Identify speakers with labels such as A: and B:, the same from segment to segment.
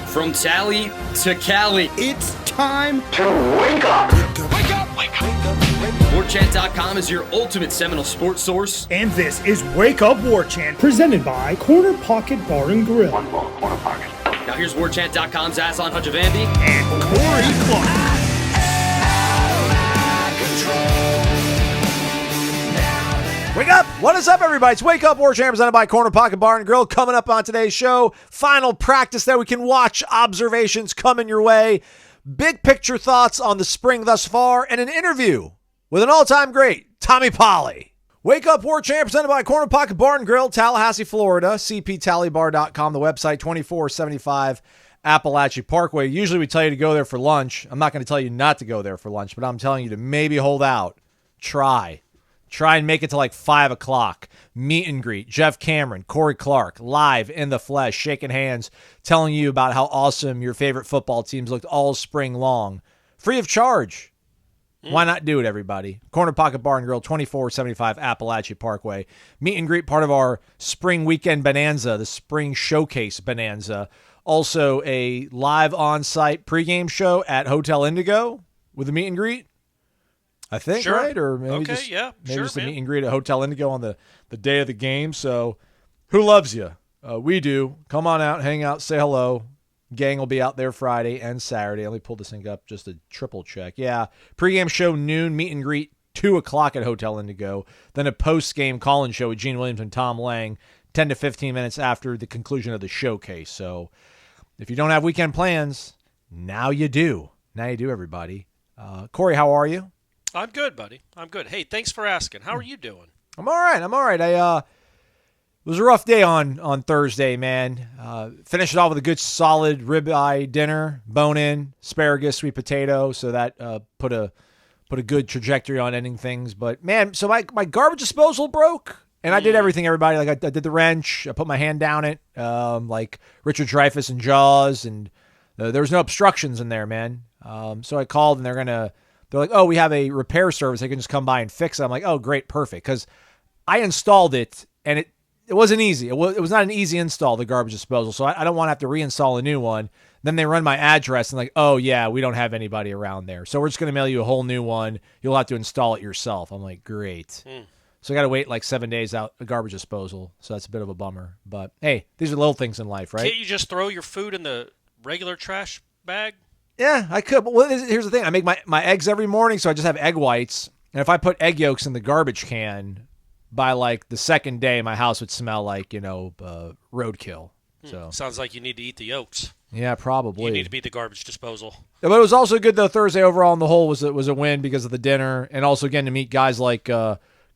A: From Tally to Cali,
B: It's time
C: to wake up.
B: Wake up! Wake up!
A: Warchant.com is your ultimate Seminole sports source.
B: And this is Wake Up Warchant, presented by Corner Pocket Bar and Grill.
C: One more corner pocket.
A: Now here's Warchant.com's Aslan Hutchavandi
B: And Corey Clark.
D: Wake up! What is up, everybody? It's Wake Up Warchant, presented by Corner Pocket Bar and Grill. Coming up on today's show, final practice that we can watch, observations coming your way, big picture thoughts on the spring thus far, and an interview with an all-time great, Tommy Polley. Wake Up Warchant, presented by Corner Pocket Bar and Grill, Tallahassee, Florida. CPTallybar.com, the website, 2475 Appalachia Parkway. Usually we tell you to go there for lunch. I'm not going to tell you not to go there for lunch, but I'm telling you to maybe hold out. Try and make it to like 5 o'clock. Meet and greet. Jeff Cameron, Corey Clark, live in the flesh, shaking hands, telling you about how awesome your favorite football teams looked all spring long. Free of charge. Why not do it, everybody? Corner Pocket Bar and Grill, 2475 Appalachia Parkway. Meet and greet, part of our spring weekend bonanza, the spring showcase bonanza. Also a live on-site pregame show at Hotel Indigo with a meet and greet. I think,
E: sure.
D: Right? Or maybe
E: okay,
D: just,
E: yeah,
D: maybe
E: sure,
D: just a
E: man.
D: meet and greet at Hotel Indigo on the day of the game. So who loves you? We do. Come on out, hang out, say hello. Gang will be out there Friday and Saturday. Let me pull this thing up just to triple check. Yeah, pregame show noon, meet and greet 2 o'clock at Hotel Indigo. Then a post-game call-in show with Gene Williams and Tom Lang 10 to 15 minutes after the conclusion of the showcase. So if you don't have weekend plans, now you do. Now you do, everybody. Corey, how are you?
E: I'm good, buddy. I'm good. Hey, thanks for asking. How are you doing?
D: I'm all right. It was a rough day on Thursday, man. Finished it off with a good solid ribeye dinner, bone-in, asparagus, sweet potato. So that put a good trajectory on ending things. But man, so my garbage disposal broke, and I did everything. Everybody, like I did the wrench. I put my hand down it, like Richard Dreyfuss in Jaws, and there was no obstructions in there, man. So I called, and they're like, oh, we have a repair service. They can just come by and fix it. I'm like, oh, great, perfect. Because I installed it, and it wasn't easy. It was not an easy install, the garbage disposal. So I don't want to have to reinstall a new one. Then they run my address and like, oh, yeah, we don't have anybody around there. So we're just going to mail you a whole new one. You'll have to install it yourself. I'm like, great. So I got to wait like 7 days out a garbage disposal. So that's a bit of a bummer. But, hey, these are little things in life, right?
E: Can't you just throw your food in the regular trash bag?
D: Yeah, I could. But here's the thing. I make my eggs every morning, so I just have egg whites. And if I put egg yolks in the garbage can, by like the second day, my house would smell like, roadkill. So
E: Sounds like you need to eat the yolks.
D: Yeah, probably.
E: You need to be the garbage disposal.
D: But it was also good, though. Thursday overall on the whole was a win because of the dinner. And also, again, to meet guys like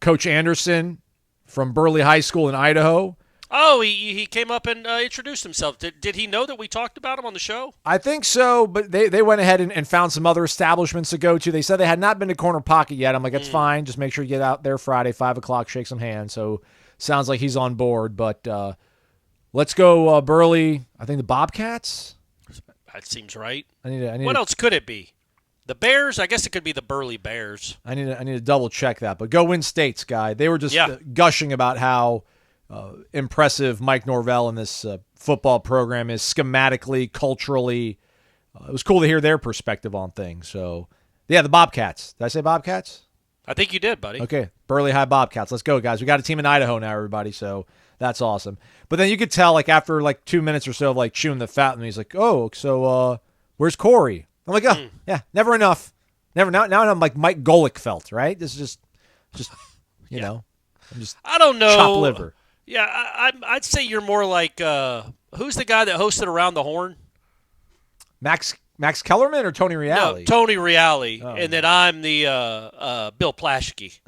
D: Coach Anderson from Burley High School in Idaho.
E: Oh, he came up and introduced himself. Did he know that we talked about him on the show?
D: I think so, but they went ahead and found some other establishments to go to. They said they had not been to Corner Pocket yet. I'm like, that's fine. Just make sure you get out there Friday, 5 o'clock, shake some hands. So sounds like he's on board. But let's go Burley. I think the Bobcats.
E: That seems right.
D: What
E: else could it be? The Bears? I guess it could be the Burley Bears.
D: I need to double check that. But go win states, guy. They were just gushing about how impressive Mike Norvell and this football program is schematically, culturally. It was cool to hear their perspective on things. So, yeah, the Bobcats. Did I say Bobcats?
E: I think you did, buddy.
D: Okay, Burley High Bobcats. Let's go, guys. We got a team in Idaho now, everybody, so that's awesome. But then you could tell, like, after, 2 minutes or so of, chewing the fat, and he's like, oh, so where's Corey? I'm like, oh, yeah, never enough. Now I'm like Mike Golick felt, right? This is just you know, I'm just
E: I don't know.
D: chopped liver.
E: Yeah, I'd say you're more like who's the guy that hosted Around the Horn?
D: Max Kellerman or Tony Reale?
E: No, Tony Reale,
D: Oh.
E: and then I'm the Bill Plaschke.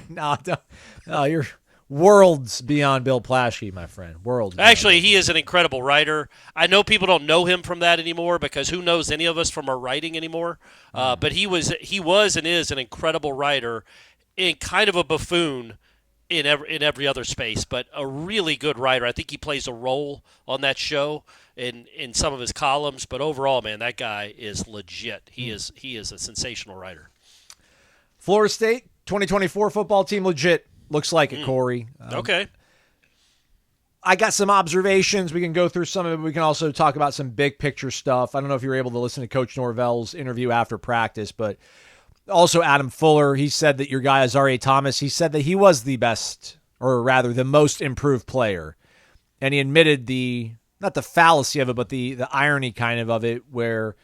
D: No, you're worlds beyond Bill Plaschke, my friend. Worlds.
E: Actually, he is an incredible writer. I know people don't know him from that anymore because who knows any of us from our writing anymore? But he was and is an incredible writer and kind of a buffoon in every other space, but a really good writer. I think he plays a role on that show in some of his columns, but overall, man, that guy is legit. He is a sensational writer.
D: Florida State 2024 football team legit. Looks like it, Corey.
E: Okay.
D: I got some observations. We can go through some of it. We can also talk about some big picture stuff. I don't know if you were able to listen to Coach Norvell's interview after practice, but also Adam Fuller, he said that your guy, Azareye'h Thomas, he said that he was the best, or rather the most improved player. And he admitted not the fallacy of it, but the irony kind of it, where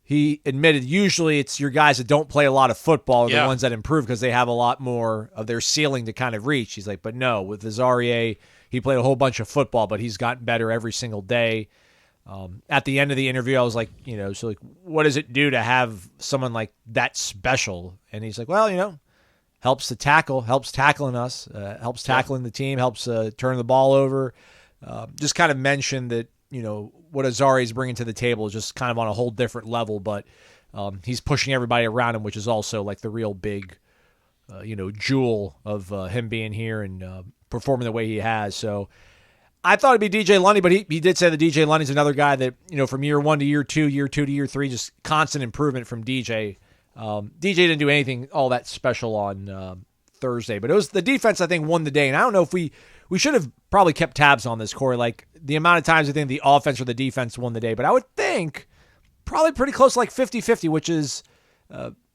D: he admitted usually it's your guys that don't play a lot of football are the ones that improve because they have a lot more of their ceiling to kind of reach. He's like, but no, with Azareye'h, he played a whole bunch of football, but he's gotten better every single day. At the end of the interview, I was like, so like, what does it do to have someone like that special? And he's like, well, helps to tackle, helps tackling us, helps tackling the team, helps turn the ball over. Just kind of mentioned that, what Azareye'h is bringing to the table is just kind of on a whole different level, but he's pushing everybody around him, which is also like the real big, jewel of him being here and performing the way he has. So I thought it'd be DJ Lundy, but he did say that DJ Lundy's another guy that, from year 1 to year 2, year 2 to year 3, just constant improvement from DJ. DJ didn't do anything all that special on Thursday, but it was the defense, I think, won the day. And I don't know if we should have probably kept tabs on this, Corey, like the amount of times I think the offense or the defense won the day, but I would think probably pretty close, like 50-50, which is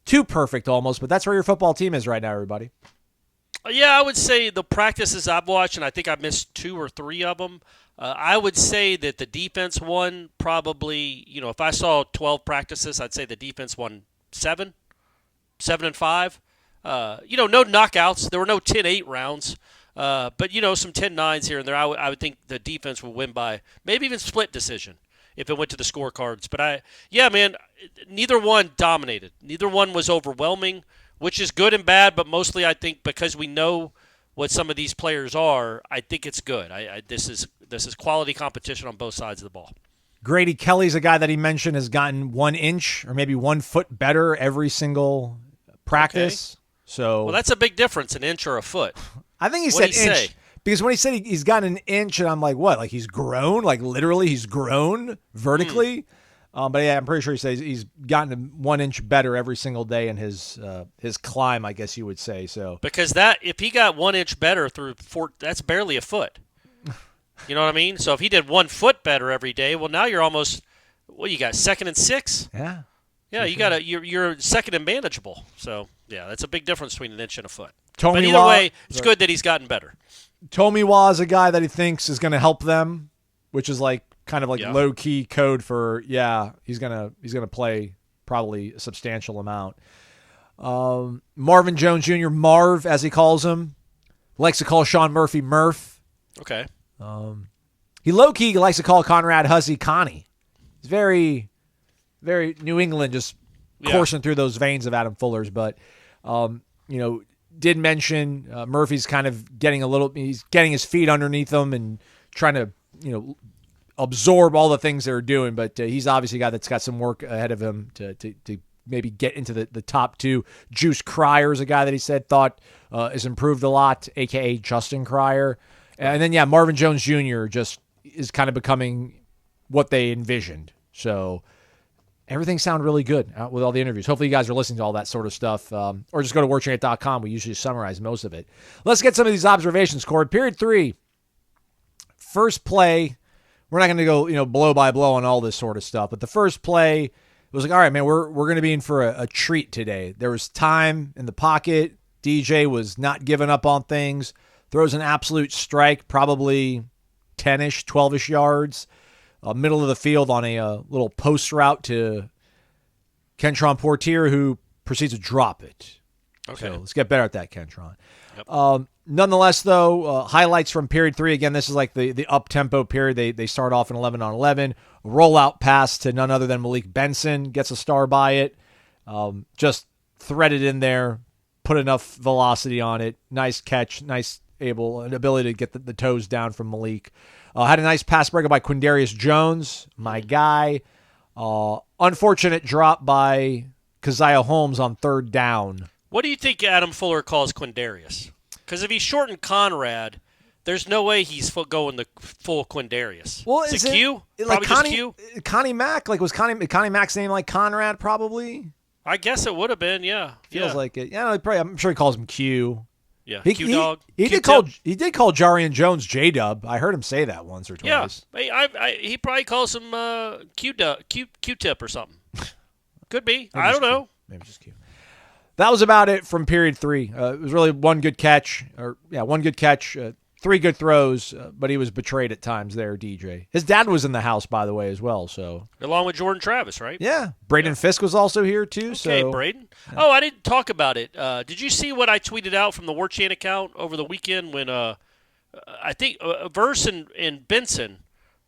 D: too perfect almost, but that's where your football team is right now, everybody.
E: Yeah, I would say the practices I've watched, and I think I missed 2 or 3 of them, I would say that the defense won probably, if I saw 12 practices, I'd say the defense won 7 and 5. No knockouts. There were no 10-8 rounds. But, some 10-9s here and there. I would think the defense would win by maybe even split decision if it went to the scorecards. But, neither one dominated. Neither one was overwhelming, which is good and bad, but mostly I think because we know what some of these players are, I think it's good. This is quality competition on both sides of the ball.
D: Grady Kelly's a guy that he mentioned has gotten 1 inch or maybe 1 foot better every single practice.
E: Okay.
D: So
E: that's a big difference, an inch or a foot.
D: I think he said inch. Because when he said he's gotten an inch, and I'm like, what? Like he's grown? Like literally he's grown vertically? But yeah, I'm pretty sure he says he's gotten 1 inch better every single day in his climb, I guess you would say. So
E: because if he got 1 inch better through 4, that's barely a foot. You know what I mean? So if he did 1 foot better every day, well, now you're almost you got 2nd and 6?
D: Yeah.
E: Yeah, you're 2nd and manageable. So yeah, that's a big difference between an inch and a foot.
D: But
E: either way, it's good that he's gotten better.
D: Tomiwa is a guy that he thinks is going to help them, which is like kind of like low key code for he's gonna play probably a substantial amount. Marvin Jones Jr., Marv as he calls him, likes to call Sean Murphy Murph.
E: Okay.
D: He low key likes to call Conrad Hussey Connie. He's very, very New England, just coursing through those veins of Adam Fuller's, but did mention Murphy's kind of he's getting his feet underneath him and trying to, absorb all the things they're doing. But he's obviously a guy that's got some work ahead of him to maybe get into the top 2. Juice Cryer is a guy that he said thought has improved a lot, a.k.a. Justin Cryer. And then, Marvin Jones Jr. just is kind of becoming what they envisioned. So everything sounded really good with all the interviews. Hopefully you guys are listening to all that sort of stuff. Or just go to warchant.com. We usually summarize most of it. Let's get some of these observations, Corey. Period 3, first play. We're not going to go, blow by blow on all this sort of stuff. But the first play, it was like, all right, man, we're going to be in for a treat today. There was time in the pocket. DJ was not giving up on things. Throws an absolute strike, probably 10-ish, 12-ish yards. Middle of the field on a little post route to Kentron Portier, who proceeds to drop it. Okay. So let's get better at that, Kentron. Yep. Nonetheless, though, highlights from period 3. Again, this is like the up-tempo period. They start off in 11-on-11. Rollout pass to none other than Malik Benson. Gets a star by it. Just threaded in there. Put enough velocity on it. Nice catch. Nice ability to get the toes down from Malik. Had a nice pass breakup by Quindarius Jones, my guy. Unfortunate drop by Keziah Holmes on 3rd down.
E: What do you think Adam Fuller calls Quindarius? Because if he shortened Conrad, there's no way he's going the full Quindarius.
D: Well,
E: is it Q?
D: Like
E: Probably just Q?
D: Connie Mack? Like, was Connie Mack's name like Conrad, probably?
E: I guess it would have been, yeah.
D: Feels like it. Yeah, I'm sure he calls him Q.
E: Yeah,
D: He
E: Q-Dog.
D: He did call Jarian Jones J-Dub. I heard him say that once or twice.
E: Yeah, he probably calls him Q-Tip or something. Could be. I don't know.
D: Maybe just Q. That was about it from period 3. It was really one good catch, 3 good throws, but he was betrayed at times there, DJ. His dad was in the house, by the way, as well. So
E: along with Jordan Travis, right?
D: Yeah. Braden Fisk was also here, too.
E: Okay,
D: so.
E: Braden. Yeah. Oh, I didn't talk about it. Did you see what I tweeted out from the Warchant account over the weekend when I think Verse and Benson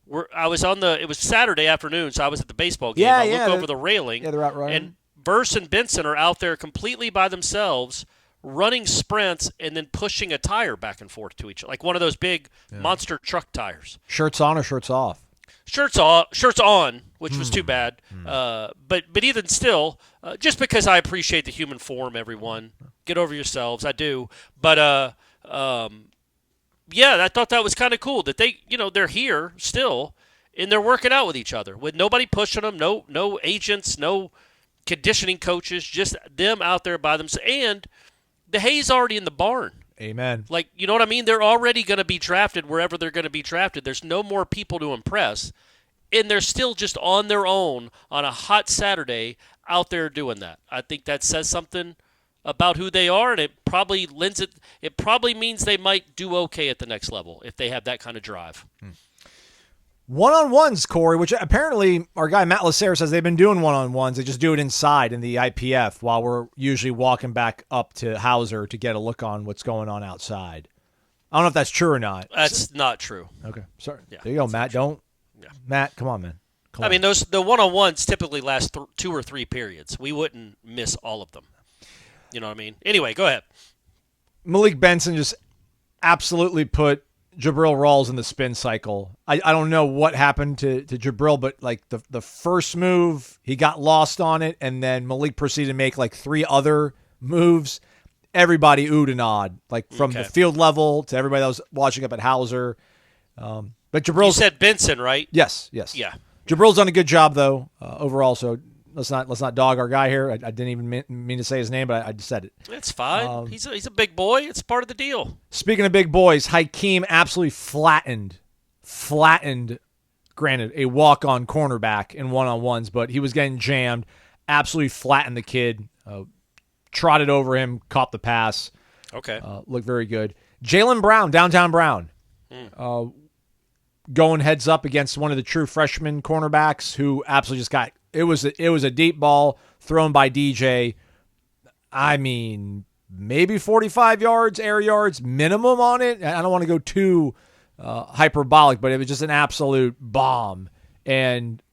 E: it was Saturday afternoon, so I was at the baseball game. I look over the railing.
D: Yeah, they're out running.
E: And Verse and Benson are out there completely by themselves, running sprints and then pushing a tire back and forth to each other, like one of those big monster truck tires.
D: Shirts on or shirts off?
E: Shirts on, which was too bad. But even still, just because I appreciate the human form, everyone, get over yourselves. I do. But I thought that was kind of cool that they're here still and they're working out with each other with nobody pushing them, no agents, no conditioning coaches, just them out there by themselves. And the hay's already in the barn.
D: Amen.
E: Like, you know what I mean? They're already going to be drafted wherever they're going to be drafted. There's no more people to impress. And they're still just on their own on a hot Saturday out there doing that. I think that says something about who they are, and it probably means they might do okay at the next level if they have that kind of drive.
D: One-on-ones, Corey, which apparently our guy Matt Lacerre says they've been doing one-on-ones. They just do it inside in the IPF while we're usually walking back up to Hauser to get a look on what's going on outside. I don't know if that's true or not.
E: That's not true.
D: Okay, sorry. Yeah, there you go, Matt. Matt, come on, man.
E: I mean, the one-on-ones typically last 2 or 3 periods. We wouldn't miss all of them. You know what I mean? Anyway, go ahead.
D: Malik Benson just absolutely put Jabril Rawls in the spin cycle. I don't know what happened to Jabril, but like the first move, he got lost on it, and then Malik proceeded to make like 3 other moves. Everybody oohed and awed, like from the field level to everybody that was watching up at Hauser. But Jabril,
E: you said Benson, right?
D: Yes.
E: Yeah.
D: Jabril's done a good job though overall. So let's not dog our guy here. I didn't even mean to say his name, but I just said it.
E: It's fine. He's a big boy. It's part of the deal.
D: Speaking of big boys, Hakeem absolutely flattened. Granted, a walk-on cornerback in one-on-ones, but he was getting jammed. Absolutely flattened the kid. Trotted over him, caught the pass.
E: Okay.
D: Looked very good. Jalen Brown, downtown Brown. Going heads up against one of the true freshman cornerbacks who absolutely just got it was a deep ball thrown by DJ. I mean, maybe 45 yards, air yards minimum on it. I don't want to go too hyperbolic, but it was just an absolute bomb. And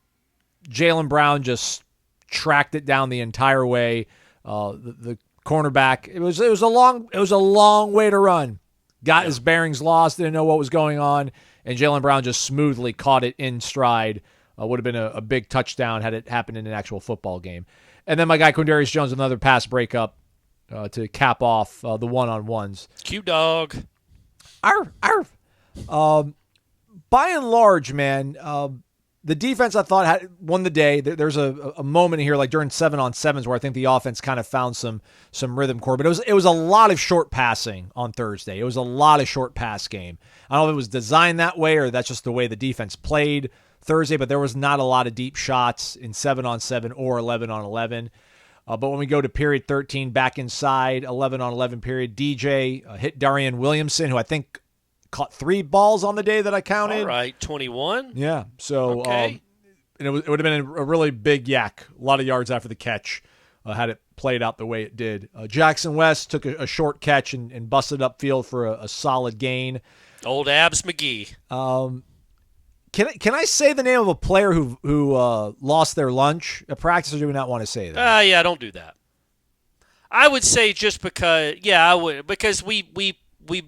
D: Jalen Brown just tracked it down the entire way. The cornerback, it was a long way to run. Got his bearings lost, didn't know what was going on, and Jalen Brown just smoothly caught it in stride. Would have been a big touchdown had it happened in an actual football game. And then my guy Quindarius Jones, another pass breakup to cap off the one-on-ones.
E: Q-Dog.
D: Arf. By and large, man, the defense I thought had won the day. There's a moment here, like during 7-on-7s, where I think the offense kind of found some rhythm core. But it was a lot of short passing on Thursday. It was a lot of short pass game. I don't know if it was designed that way or that's just the way the defense played Thursday, but there was not a lot of deep shots in 7-on-7 or 11-on-11. But when we go to period 13, back inside, 11-on-11 period, DJ hit Darian Williamson, who I think caught 3 balls on the day that I counted.
E: All right, 21.
D: Yeah, so
E: okay.
D: And it would have been a really big yak, a lot of yards after the catch, had it played out the way it did. Jackson West took a short catch and busted upfield for a solid gain.
E: Old Abs McGee.
D: Can I say the name of a player who lost their lunch at practice, or do we not want to say that?
E: Yeah, don't do that. I would say just because, I would, because we've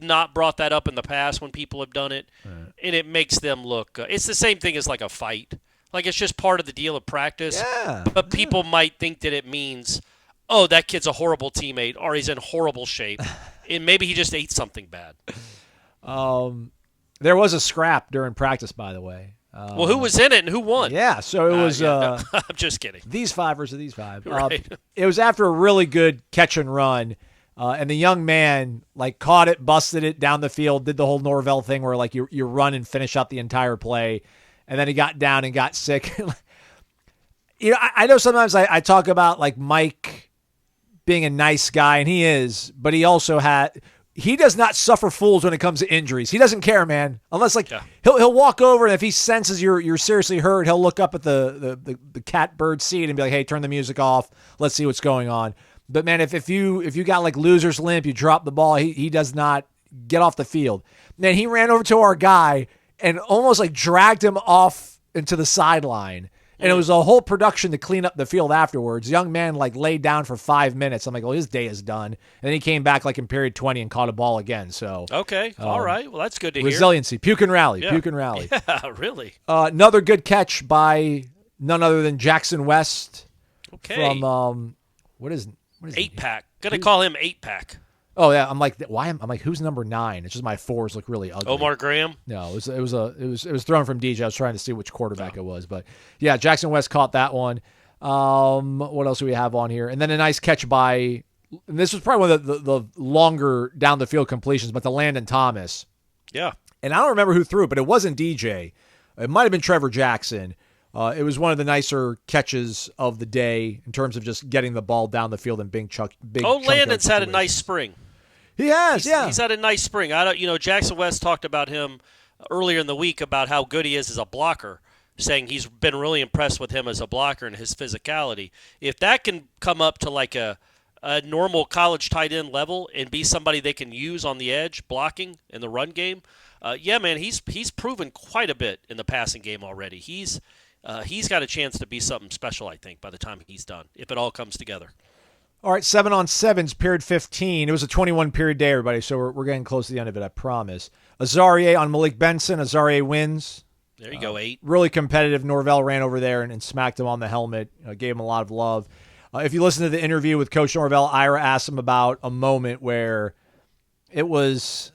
E: not brought that up in the past when people have done it, and it makes them look. It's the same thing as like a fight. Like it's just part of the deal of practice.
D: Yeah.
E: But people might think that it means, oh, that kid's a horrible teammate, or he's in horrible shape, and maybe he just ate something bad.
D: There was a scrap during practice, by the way.
E: Well, who was in it and who won?
D: Yeah, so it was.
E: No, I'm just kidding.
D: These 5 versus these 5.
E: Right.
D: It was after a really good catch and run. And the young man like caught it, busted it down the field, did the whole Norvell thing where like you run and finish out the entire play. And then he got down and got sick. I know sometimes I talk about like Mike being a nice guy, and he is, but he does not suffer fools when it comes to injuries. He doesn't care, man. Unless he'll walk over, and if he senses you're seriously hurt, he'll look up at the catbird seat and be like, "Hey, turn the music off. Let's see what's going on." But man, if you got like loser's limp, you drop the ball, he does not get off the field. Man, he ran over to our guy and almost like dragged him off into the sideline. And it was a whole production to clean up the field afterwards. Young man like laid down for 5 minutes. I'm like, well, his day is done. And then he came back like in period 20 and caught a ball again. So
E: okay, all right. Well, that's good to hear.
D: Resiliency, puke and rally, puke and rally.
E: Yeah, really.
D: Another good catch by none other than Jackson West.
E: Okay.
D: From what is
E: 8-pack. Gonna call him 8-pack.
D: Oh yeah, I'm like, why? I'm like, who's number 9? It's just my 4s look really ugly.
E: Omar Graham.
D: No, it was thrown from DJ. I was trying to see which quarterback it was, but yeah, Jackson West caught that one. What else do we have on here? And then a nice catch by. And this was probably one of the longer down the field completions, but to Landon Thomas.
E: Yeah.
D: And I don't remember who threw it, but it wasn't DJ. It might have been Trevor Jackson. It was one of the nicer catches of the day in terms of just getting the ball down the field and big.
E: Landon's had a nice spring.
D: He has,
E: He's had a nice spring. Jackson West talked about him earlier in the week about how good he is as a blocker, saying he's been really impressed with him as a blocker and his physicality. If that can come up to like a normal college tight end level and be somebody they can use on the edge blocking in the run game, man, he's proven quite a bit in the passing game already. He's got a chance to be something special, I think, by the time he's done, if it all comes together.
D: All right, 7-on-7s, period 15. It was a 21-period day, everybody, so we're getting close to the end of it, I promise. Azarie on Malik Benson. Azarie wins.
E: There you go, 8.
D: Really competitive. Norvell ran over there and smacked him on the helmet, gave him a lot of love. If you listen to the interview with Coach Norvell, Ira asked him about a moment where it was,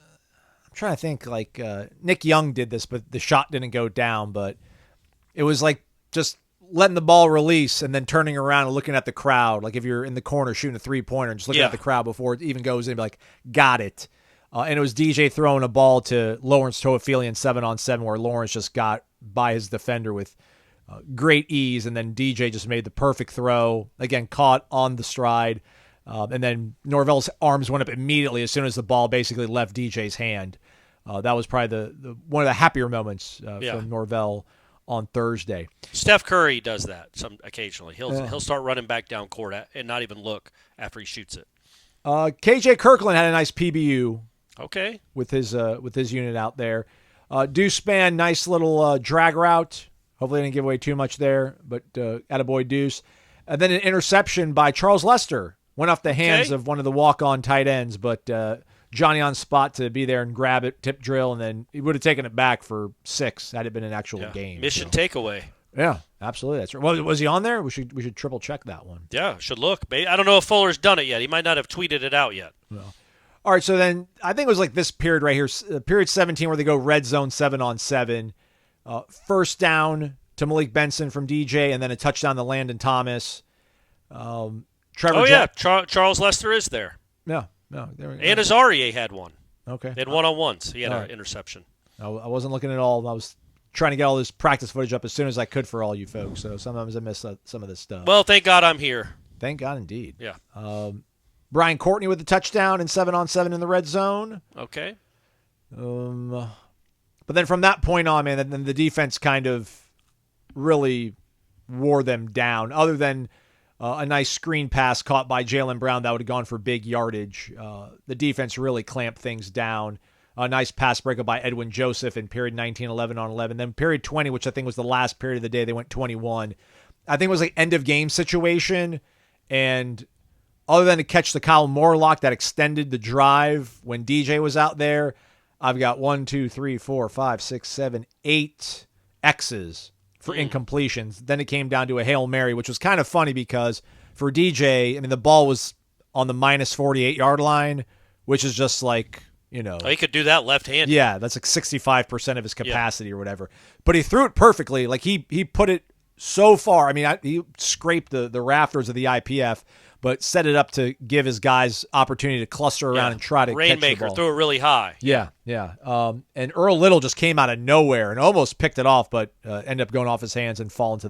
D: I'm trying to think, like Nick Young did this, but the shot didn't go down, but it was like just letting the ball release and then turning around and looking at the crowd. Like if you're in the corner shooting a 3-pointer and just looking at the crowd before it even goes in and be like, got it. And it was DJ throwing a ball to Lawrence Toafili in 7-on-7 where Lawrence just got by his defender with great ease. And then DJ just made the perfect throw. Again, caught on the stride. And then Norvell's arms went up immediately as soon as the ball basically left DJ's hand. That was probably the one of the happier moments from Norvell on Thursday.
E: Steph Curry does that occasionally. He'll start running back down court and not even look after he shoots it.
D: KJ Kirkland had a nice PBU.
E: Okay.
D: With his unit out there. Deuce Spann, nice little drag route. Hopefully, I didn't give away too much there, but attaboy Deuce. And then an interception by Charles Lester. Went off the hands of one of the walk-on tight ends, but Johnny on spot to be there and grab it, tip drill, and then he would have taken it back for 6 had it been an actual game.
E: Mission takeaway.
D: Yeah, absolutely. That's right. Well, was he on there? We should triple check that one.
E: Yeah, should look. I don't know if Fuller's done it yet. He might not have tweeted it out yet.
D: No. All right, so then I think it was like this period right here, period 17, where they go red zone 7-on-7. First down to Malik Benson from DJ, and then a touchdown to Landon Thomas.
E: Charles Lester is there.
D: Yeah. No,
E: and Azarie had one.
D: Okay.
E: They had one-on-ones. He had an interception.
D: I wasn't looking at all. I was trying to get all this practice footage up as soon as I could for all you folks. So sometimes I miss some of this stuff.
E: Well, thank God I'm here.
D: Thank God indeed.
E: Yeah.
D: Brian Courtney with the touchdown in 7-on-7 in the red zone.
E: Okay.
D: But then from that point on, man, then the defense kind of really wore them down. Other than a nice screen pass caught by Jaylen Brown that would have gone for big yardage. The defense really clamped things down. A nice pass breakup by Edwin Joseph in period 19, 11-on-11. Then period 20, which I think was the last period of the day, they went 21. I think it was like end of game situation. And other than to catch the Kyle Morlock that extended the drive when DJ was out there, I've got 1, 2, 3, 4, 5, 6, 7, 8 X's for incompletions. Then it came down to a Hail Mary, which was kind of funny because for DJ, I mean, the ball was on the minus 48-yard line, which is just like, you know.
E: Oh, he could do that left-handed.
D: Yeah, that's like 65% of his capacity or whatever. But he threw it perfectly. Like he put it so far. I mean, he scraped the rafters of the IPF, but set it up to give his guys opportunity to cluster around and try to catch the
E: Rainmaker,
D: ball.
E: threw it really high.
D: Yeah. And Earl Little just came out of nowhere and almost picked it off, but ended up going off his hands and falling to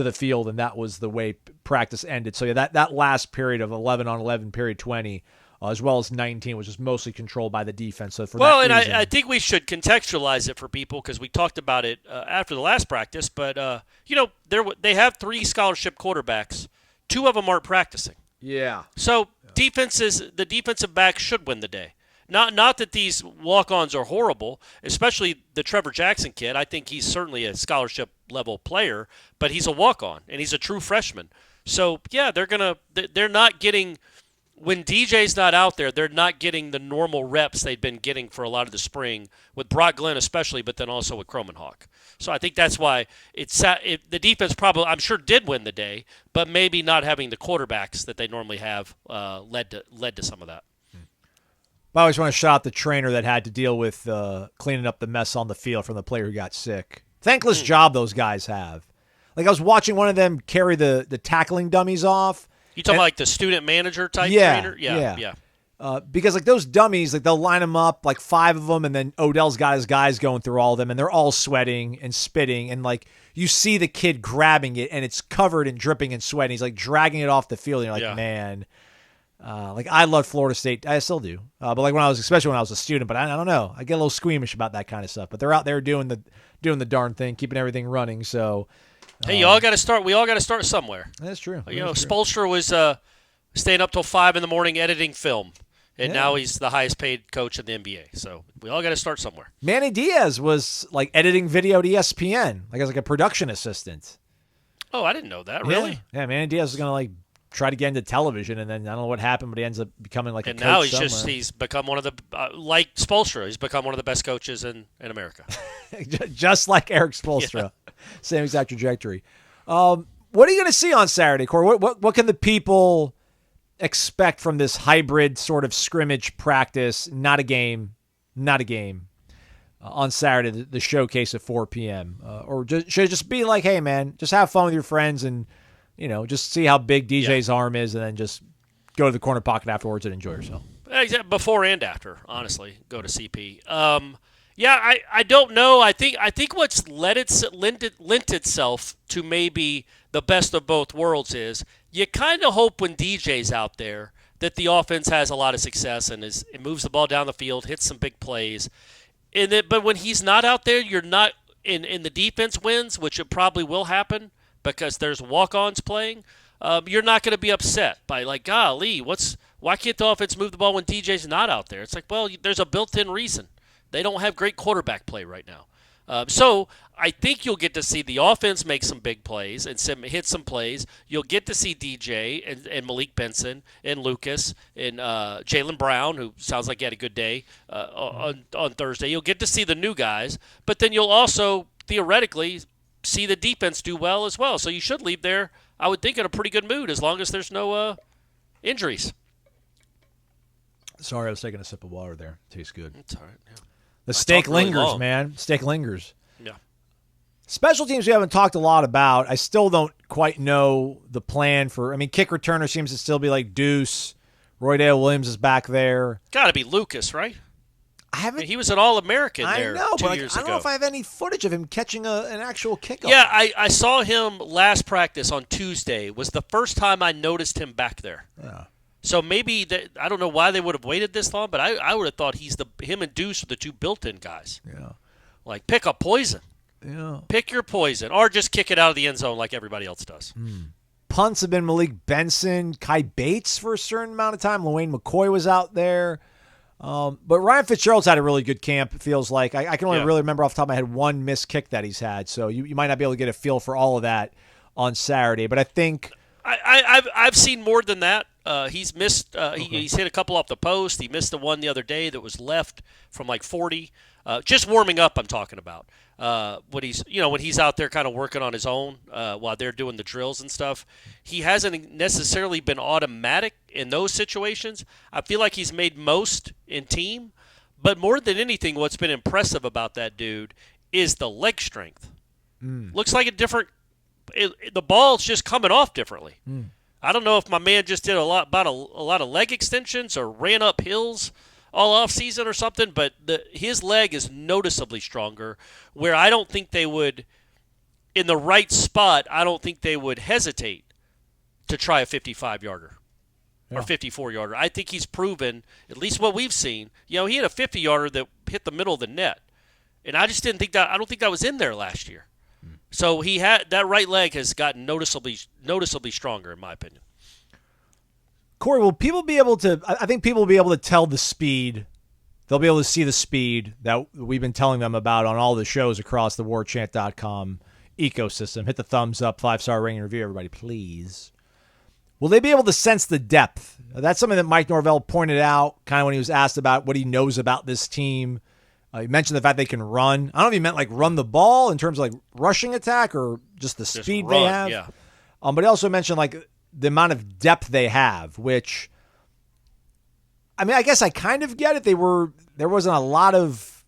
D: the field, and that was the way practice ended. So, yeah, that last period of 11-on-11, period 20, as well as 19, was just mostly controlled by the defense. So
E: I think we should contextualize it for people because we talked about it after the last practice. But they have 3 scholarship quarterbacks. 2 of them aren't practicing.
D: Yeah.
E: So the defensive backs should win the day. Not that these walk-ons are horrible, especially the Trevor Jackson kid. I think he's certainly a scholarship level player, but he's a walk-on and he's a true freshman. So yeah, they're not getting. When DJ's not out there, they're not getting the normal reps they've been getting for a lot of the spring, with Brock Glenn especially, but then also with Cromanhawk. So I think that's why the defense probably, I'm sure, did win the day, but maybe not having the quarterbacks that they normally have led to some of that.
D: I always want to shout out the trainer that had to deal with cleaning up the mess on the field from the player who got sick. Thankless job those guys have. Like, I was watching one of them carry the tackling dummies off.
E: You talking about like the student manager type trainer? Yeah.
D: Because like those dummies, like they'll line them up, like 5 of them, and then Odell's got his guys going through all of them, and they're all sweating and spitting, and like you see the kid grabbing it, and it's covered and dripping in sweat, and he's like dragging it off the field, and you're like, man. Like I loved Florida State, I still do, but like especially when I was a student, but I don't know, I get a little squeamish about that kind of stuff. But they're out there doing the darn thing, keeping everything running. So.
E: Hey, we all got to start somewhere.
D: That's true.
E: Spoelstra was staying up till 5 in the morning editing film, and now he's the highest paid coach in the NBA. So we all got to start somewhere.
D: Manny Diaz was like editing video at ESPN, like as like a production assistant.
E: Oh, I didn't know that. Really?
D: Yeah, Manny Diaz is gonna like try to get into television, and then I don't know what happened, but he ends up becoming like a coach.
E: And now he's become one of the like Spoelstra. He's become one of the best coaches in America.
D: Just like Eric Spoelstra. Yeah. Same exact trajectory. What are you going to see on Saturday, Corey? What can the people expect from this hybrid sort of scrimmage practice? Not a game. On Saturday, the showcase at 4 p.m. Or should it just be like, hey, man, just have fun with your friends and, just see how big DJ's arm is, and then just go to the corner pocket afterwards and enjoy yourself?
E: Before and after, honestly, go to CP. I don't know. I think what's lent itself to maybe the best of both worlds is you kind of hope when DJ's out there that the offense has a lot of success and it moves the ball down the field, hits some big plays. But when he's not out there, you're not in the defense wins, which it probably will happen because there's walk-ons playing. You're not going to be upset by like, golly, why can't the offense move the ball when DJ's not out there? It's like, well, there's a built-in reason. They don't have great quarterback play right now. So I think you'll get to see the offense make some big plays and hit some plays. You'll get to see DJ and Malik Benson and Lucas and Jaylen Brown, who sounds like he had a good day on Thursday. You'll get to see the new guys, but then you'll also theoretically see the defense do well as well. So you should leave there, I would think, in a pretty good mood as long as there's no injuries.
D: Sorry, I was taking a sip of water there. Tastes good.
E: It's all right. Yeah.
D: The steak lingers, man. Steak lingers.
E: Yeah.
D: Special teams we haven't talked a lot about. I still don't quite know the plan for. I mean, kick returner seems to still be like Deuce. Roydale Williams is back there.
E: Got to be Lucas, right? He was an All-American there 2 years ago.
D: I don't know if I have any footage of him catching an actual kickoff.
E: Yeah, I saw him last practice on Tuesday. Was the first time I noticed him back there.
D: Yeah.
E: So maybe I don't know why they would have waited this long, but I would have thought him and Deuce are the two built-in guys.
D: Yeah.
E: Like, pick a poison.
D: Yeah.
E: Pick your poison, or just kick it out of the end zone like everybody else does.
D: Punts have been Malik Benson, Kai Bates for a certain amount of time. LaWayne McCoy was out there. But Ryan Fitzgerald's had a really good camp, it feels like. I can only really remember off the top of my head one missed kick that he's had. So you might not be able to get a feel for all of that on Saturday. But I think
E: I've seen more than that. He's missed. He's hit a couple off the post. He missed the one the other day that was left from like 40. Just warming up, I'm talking about. When he's out there kind of working on his own while they're doing the drills and stuff. He hasn't necessarily been automatic in those situations. I feel like he's made most in team. But more than anything, what's been impressive about that dude is the leg strength. Looks like the ball's just coming off differently. I don't know if my man just did a lot of leg extensions or ran up hills all off season or something, but his leg is noticeably stronger. Where I don't think they would, in the right spot, I don't think they would hesitate to try a 55-yarder or 54-yarder. I think he's proven, at least what we've seen. He had a 50-yarder that hit the middle of the net, and I just didn't think that. I don't think that was in there last year. So he had that right leg has gotten noticeably stronger, in my opinion.
D: Corey, will people be able to? I think people will be able to tell the speed. They'll be able to see the speed that we've been telling them about on all the shows across the warchant.com ecosystem. Hit the thumbs up, 5-star rating review, everybody, please. Will they be able to sense the depth? That's something that Mike Norvell pointed out kind of when he was asked about what he knows about this team. He mentioned the fact they can run. I don't know if he meant like run the ball in terms of like rushing attack or just the speed they have.
E: Yeah.
D: But he also mentioned like the amount of depth they have, which, I mean, I guess I kind of get it. There wasn't a lot of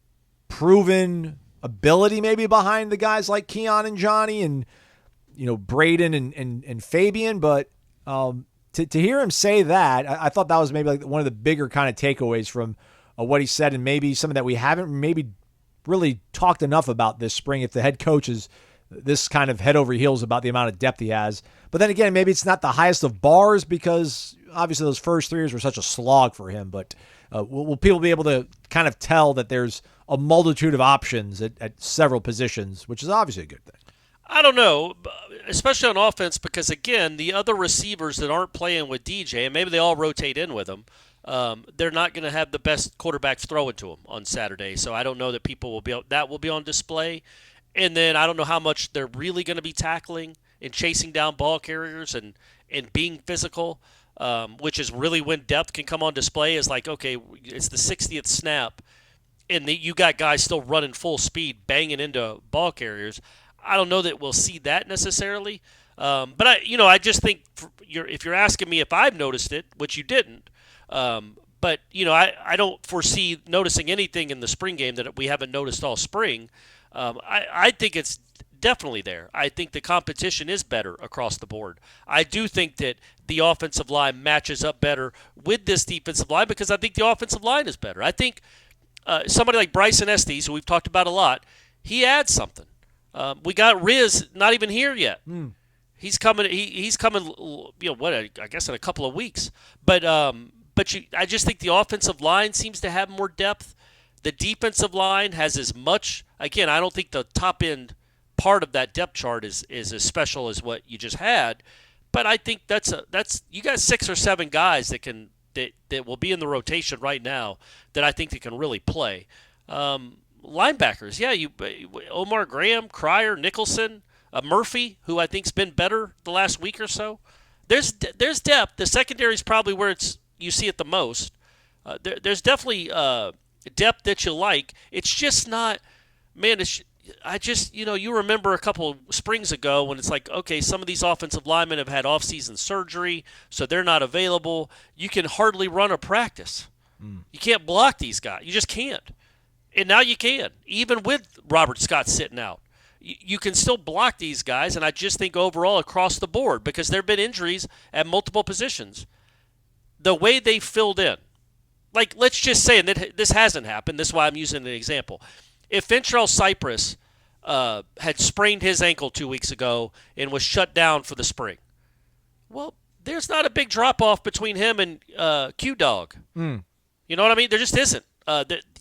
D: proven ability maybe behind the guys like Keon and Johnny and, Braden and Fabian. But to hear him say that, I thought that was maybe like one of the bigger kind of takeaways from what he said, and maybe something that we haven't maybe really talked enough about this spring. If the head coach is this kind of head over heels about the amount of depth he has. But then again, maybe it's not the highest of bars because obviously those first 3 years were such a slog for him. But will people be able to kind of tell that there's a multitude of options at several positions, which is obviously a good thing?
E: I don't know, especially on offense, because, again, the other receivers that aren't playing with DJ, and maybe they all rotate in with him, they're not going to have the best quarterbacks throwing to them on Saturday. So I don't know that that will be on display. And then I don't know how much they're really going to be tackling and chasing down ball carriers and being physical, which is really when depth can come on display. Is like, okay, it's the 60th snap, and you got guys still running full speed, banging into ball carriers. I don't know that we'll see that necessarily. But I just think if you're asking me if I've noticed it, which you didn't, but I don't foresee noticing anything in the spring game that we haven't noticed all spring. I think it's definitely there. I think the competition is better across the board. I do think that the offensive line matches up better with this defensive line because I think the offensive line is better. I think somebody like Bryson Estes, who we've talked about a lot, he adds something. We got Riz not even here yet. He's coming. He's coming. I guess in a couple of weeks. But I just think the offensive line seems to have more depth. The defensive line has as much. Again, I don't think the top end part of that depth chart is as special as what you just had. But I think that's you got 6 or 7 guys that will be in the rotation right now that I think that can really play. Linebackers, Omar Graham, Cryer, Nicholson, Murphy, who I think's been better the last week or so. There's depth. The secondary is probably where you see it the most. There's definitely depth that you like. It's just not, man. You remember a couple springs ago when it's like, okay, some of these offensive linemen have had off-season surgery, so they're not available. You can hardly run a practice. You can't block these guys. You just can't. And now you can, even with Robert Scott sitting out. You can still block these guys, and I just think overall across the board, because there have been injuries at multiple positions, the way they filled in. Like, let's just say, and this hasn't happened, this is why I'm using an example. If Ventrell Cypress had sprained his ankle 2 weeks ago and was shut down for the spring, well, there's not a big drop-off between him and Q-Dog. You know what I mean? There just isn't.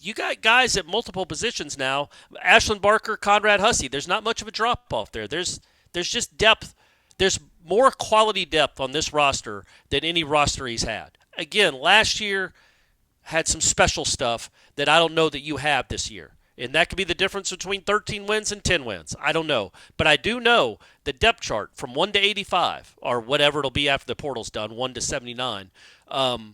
E: You got guys at multiple positions now. Ashlyn Barker, Conrad Hussey. There's not much of a drop-off there. There's just depth. There's more quality depth on this roster than any roster he's had. Again, last year had some special stuff that I don't know that you have this year. And that could be the difference between 13 wins and 10 wins. I don't know. But I do know the depth chart from 1 to 85, or whatever it'll be after the portal's done, 1 to 79. I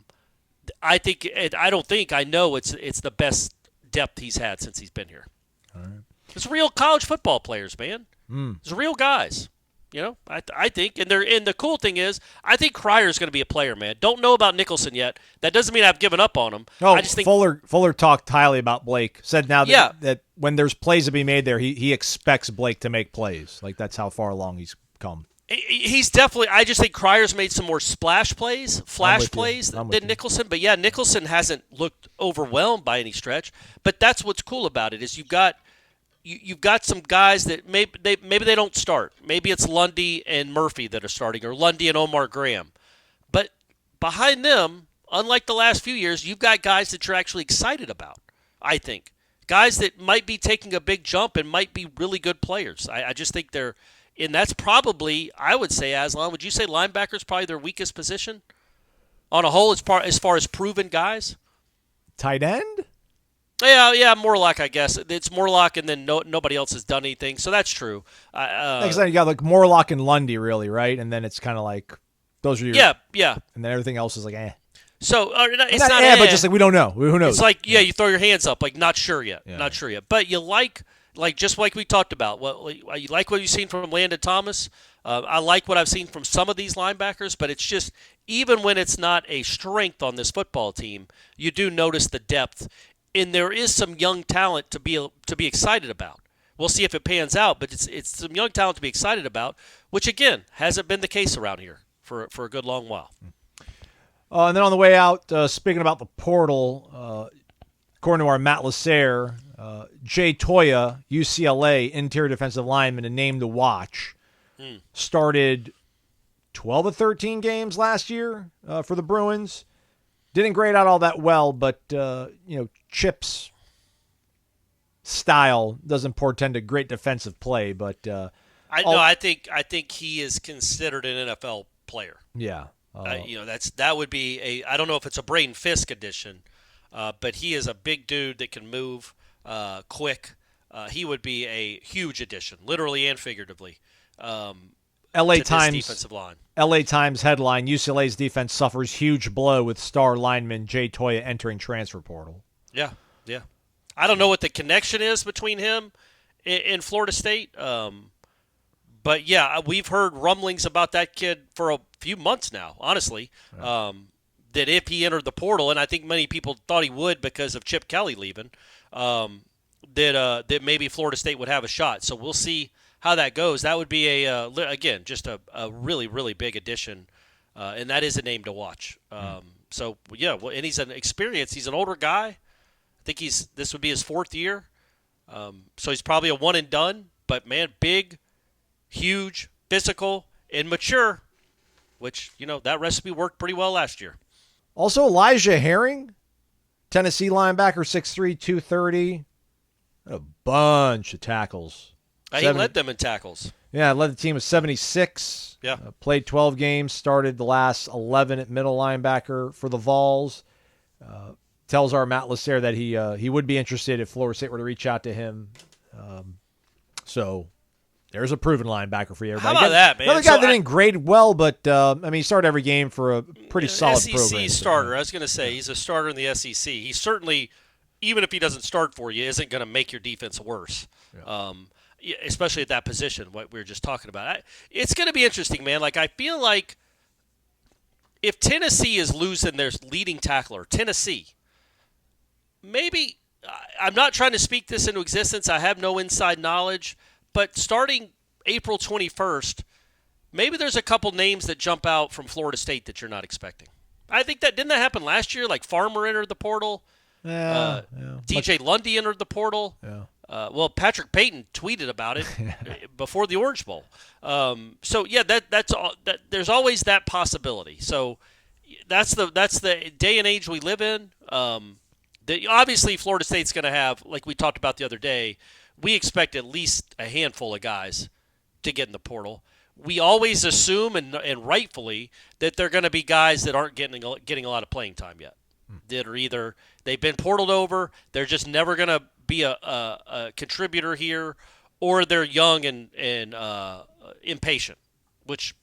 E: know it's the best depth he's had since he's been here.
D: All right.
E: It's real college football players, man. It's real guys. I think, and the cool thing is, I think Cryer's going to be a player, man. Don't know about Nicholson yet. That doesn't mean I've given up on him.
D: No,
E: I just think
D: Fuller talked highly about Blake. Said now that when there's plays to be made there, he expects Blake to make plays. Like that's how far along he's come.
E: He's definitely. I just think Cryer's made some more flash plays than Nicholson. But yeah, Nicholson hasn't looked overwhelmed by any stretch. But that's what's cool about it is you've got some guys that maybe they don't start. Maybe it's Lundy and Murphy that are starting, or Lundy and Omar Graham. But behind them, unlike the last few years, you've got guys that you're actually excited about. I think guys that might be taking a big jump and might be really good players. I just think they're. And that's probably, I would say, Aslan, would you say linebacker is probably their weakest position on a whole as far as proven guys?
D: Tight end?
E: Yeah, Morlock, I guess. It's Morlock, and then nobody else has done anything, so that's true.
D: Next time you got like Morlock and Lundy, really, right? And then it's kind of like those are your
E: yeah.
D: And then everything else is like
E: So it's
D: not but just like we don't know. Who knows?
E: It's like you throw your hands up, like not sure yet. But you like just like we talked about. You like what you've seen from Landon Thomas. I like what I've seen from some of these linebackers, but it's just even when it's not a strength on this football team, you do notice the depth, and there is some young talent to be excited about. We'll see if it pans out, but it's some young talent to be excited about, which again hasn't been the case around here for a good long while.
D: And then on the way out, speaking about the portal, according to our Matt Lasser, Jay Toya, UCLA interior defensive lineman and named to watch, started 12 of 13 games last year for the Bruins. Didn't grade out all that well, but Chip's style doesn't portend a great defensive play. But
E: I think he is considered an NFL player.
D: Yeah.
E: That would be I don't know if it's a Braden Fisk edition, but he is a big dude that can move quick. He would be a huge addition, literally and figuratively.
D: LA Times
E: defensive line.
D: LA Times headline: UCLA's defense suffers huge blow with star lineman Jay Toya entering transfer portal.
E: Yeah. I don't know what the connection is between him and Florida State. But yeah, we've heard rumblings about that kid for a few months now, honestly, that if he entered the portal, and I think many people thought he would because of Chip Kelly leaving, that maybe Florida State would have a shot. So we'll see how that goes. That would be again, just a really, really big addition, and that is a name to watch. So yeah, and he's an experienced. He's an older guy. I think this would be his fourth year, so he's probably a one and done. But man, big, huge, physical, and mature, which that recipe worked pretty well last year.
D: Also, Elijah Herring, Tennessee linebacker, 6'3", 230. A bunch of tackles.
E: He led them in tackles.
D: Yeah, led the team with 76.
E: Yeah.
D: Played 12 games, started the last 11 at middle linebacker for the Vols. Tells our Matt Lasser that he would be interested if Florida State were to reach out to him. So there's a proven linebacker for you.
E: How about that, man?
D: Another guy that didn't grade well, but he started every game for a pretty solid
E: SEC
D: program.
E: Starter. I was going to say he's a starter in the SEC. He certainly, even if he doesn't start for you, isn't going to make your defense worse. Yeah. Especially at that position, what we were just talking about. It's going to be interesting, man. Like I feel like if Tennessee is losing their leading tackler, Tennessee, maybe I'm not trying to speak this into existence. I have no inside knowledge. But starting April 21st, maybe there's a couple names that jump out from Florida State that you're not expecting. I think didn't that happen last year? Like Farmer entered the portal.
D: Yeah.
E: DJ Lundy entered the portal.
D: Yeah.
E: Well, Patrick Payton tweeted about it before the Orange Bowl. So yeah, that's all. There's always that possibility. So that's the day and age we live in. Obviously, Florida State's going to have, like we talked about the other day, we expect at least a handful of guys to get in the portal. We always assume, and rightfully, that they're going to be guys that aren't getting a lot of playing time yet. That are either they've been portaled over, they're just never going to be a contributor here, or they're young and impatient. Which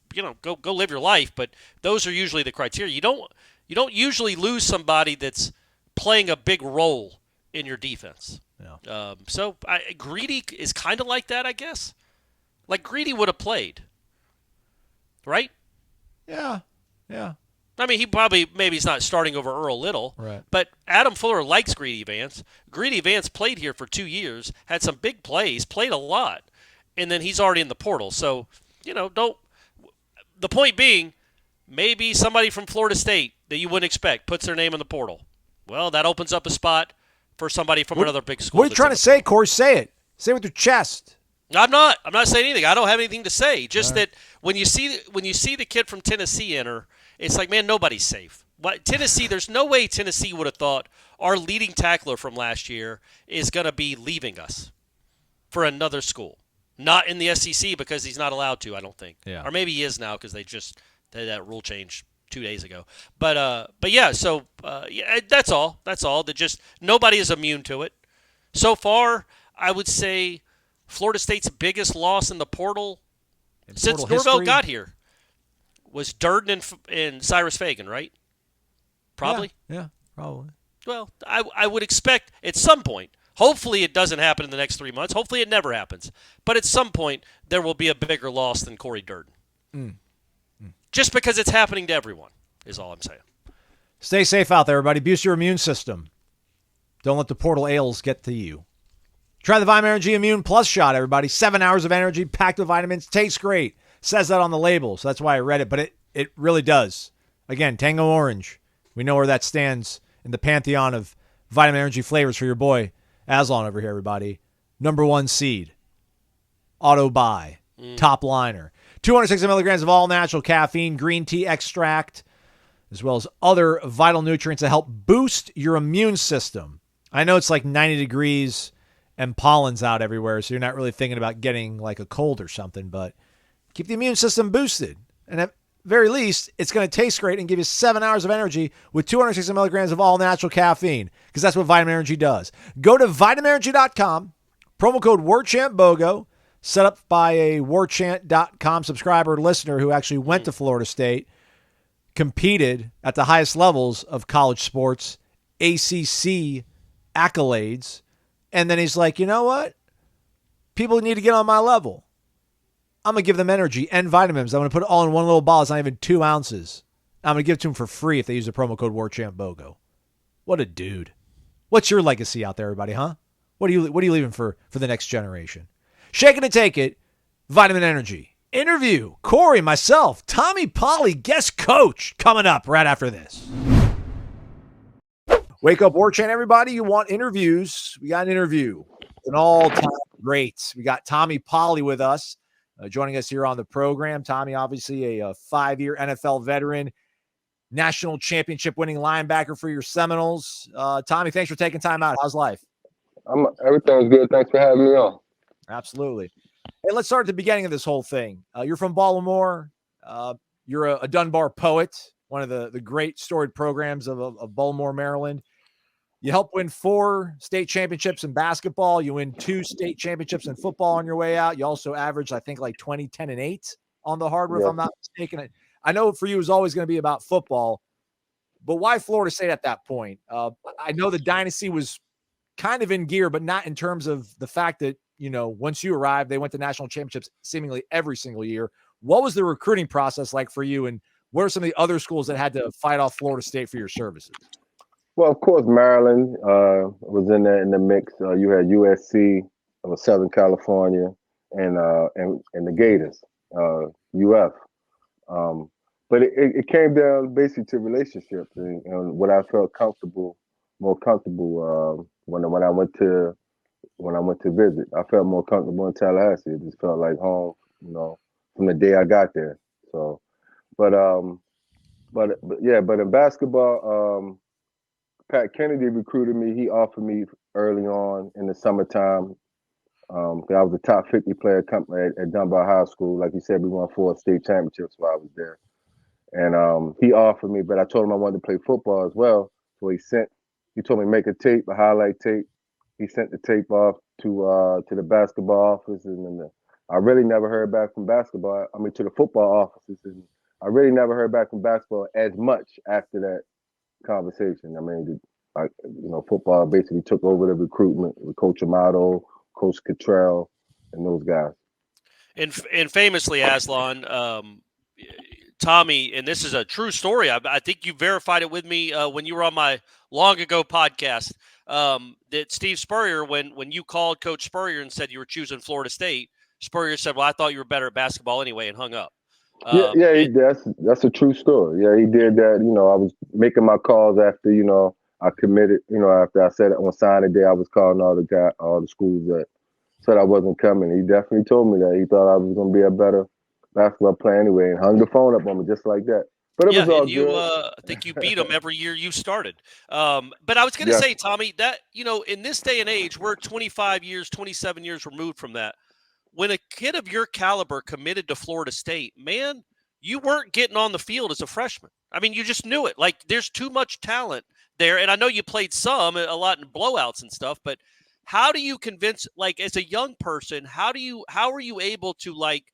E: go live your life, but those are usually the criteria. You don't usually lose somebody that's playing a big role in your defense. Yeah. So Greedy is kind of like that, I guess. Like Greedy would have played, right?
D: Yeah.
E: I mean, maybe he's not starting over Earl Little,
D: right? But
E: Adam Fuller likes Greedy Vance. Greedy Vance played here for 2 years, had some big plays, played a lot, and then he's already in the portal. So, the point being, maybe somebody from Florida State that you wouldn't expect puts their name in the portal. Well, that opens up a spot for somebody from another big school.
D: What are you trying to say, Corey? Say it. Say it with your chest.
E: I'm not saying anything. I don't have anything to say. Just that when you see the kid from Tennessee enter, it's like, man, nobody's safe. Tennessee, there's no way Tennessee would have thought our leading tackler from last year is going to be leaving us for another school. Not in the SEC because he's not allowed to, I don't think.
D: Yeah.
E: Or maybe he is now because they that rule change 2 days ago. But yeah, so yeah, that's all. That's all. That just nobody is immune to it. So far, I would say Florida State's biggest loss in the portal since Norvell got here was Durden and Cyrus Fagan, right? Probably.
D: Yeah, probably.
E: Well, I would expect at some point. Hopefully it doesn't happen in the next 3 months. Hopefully it never happens. But at some point there will be a bigger loss than Corey Durden. Just because it's happening to everyone is all I'm saying.
D: Stay safe out there, everybody. Boost your immune system. Don't let the portal ales get to you. Try the Vitamin Energy Immune Plus shot, everybody. 7 hours of energy packed with vitamins. Tastes great. Says that on the label, so that's why I read it. But it really does. Again, Tango Orange. We know where that stands in the pantheon of vitamin energy flavors for your boy Aslan over here, everybody. Number 1 seed. Auto buy. Top liner. 260 milligrams of all-natural caffeine, green tea extract, as well as other vital nutrients that help boost your immune system. I know it's like 90 degrees and pollen's out everywhere, so you're not really thinking about getting like a cold or something, but keep the immune system boosted. And at very least, it's going to taste great and give you 7 hours of energy with 260 milligrams of all-natural caffeine, because that's what Vitamin Energy does. Go to vitaminenergy.com, promo code WarChantBOGO, set up by a warchant.com subscriber listener who actually went to Florida State, competed at the highest levels of college sports, ACC accolades, and then he's like, you know what? People need to get on my level. I'm going to give them energy and vitamins. I'm going to put it all in one little bottle. It's not even 2 ounces. I'm going to give it to them for free if they use the promo code WarChantBOGO. What a dude. What's your legacy out there, everybody, huh? What are you leaving for the next generation? Shake it and take it. Vitamin Energy. Interview. Corey, myself, Tommy Polley, guest coach, coming up right after this. Wake Up Warchant, everybody. You want interviews? We got an interview. An all-time great. We got Tommy Polley with us, joining us here on the program. Tommy, obviously a 5-year NFL veteran, national championship winning linebacker for your Seminoles. Tommy, thanks for taking time out. How's life?
C: Everything's good. Thanks for having me on.
D: Absolutely. Hey, let's start at the beginning of this whole thing. You're from Baltimore. You're a Dunbar poet, one of the great storied programs of Baltimore, Maryland. You helped win 4 state championships in basketball. You win 2 state championships in football on your way out. You also averaged, I think, like 20, 10, and 8 on the hardwood, if I'm not mistaken. I know for you it was always going to be about football, but why Florida State at that point? I know the dynasty was kind of in gear, but not in terms of the fact that, you know, once you arrived, they went to national championships seemingly every single year. What was the recruiting process like for you, and what are some of the other schools that had to fight off Florida State for your services?
C: Well, of course, Maryland was in there in the mix. You had USC of Southern California and the Gators, UF. But it came down basically to relationships and what I felt more comfortable when I went to visit. I felt more comfortable in Tallahassee. It just felt like home, you know, from the day I got there. So, but in basketball, Pat Kennedy recruited me. He offered me early on in the summertime. I was a top 50 player at Dunbar High School. Like you said, we won 4 state championships while I was there. And he offered me, but I told him I wanted to play football as well. So he told me make a tape, a highlight tape. He sent the tape off to the basketball office, and then I really never heard back from basketball. I mean, to the football offices, and I really never heard back from basketball as much after that conversation. I mean, football basically took over the recruitment with Coach Amato, Coach Cottrell, and those guys.
E: And famously, Aslan, Tommy, and this is a true story. I think you verified it with me when you were on my long ago podcast. That Steve Spurrier, when you called Coach Spurrier and said you were choosing Florida State, Spurrier said, "Well, I thought you were better at basketball anyway," and hung up.
C: Yeah, yeah, that's a true story. Yeah, he did that. I was making my calls after I committed. After I said it on signing day, I was calling all the schools that said I wasn't coming. He definitely told me that he thought I was going to be a better basketball player anyway, and hung the phone up on me just like that. But it
E: Yeah,
C: was all
E: and you,
C: good.
E: I think you beat them every year you started. But I was going to
C: Yes.
E: say, Tommy, that in this day and age, we're 25 years, 27 years removed from that. When a kid of your caliber committed to Florida State, man, you weren't getting on the field as a freshman. I mean, you just knew it. Like, there's too much talent there. And I know you played a lot in blowouts and stuff, but how do you convince, like, as a young person, how are you able to, like,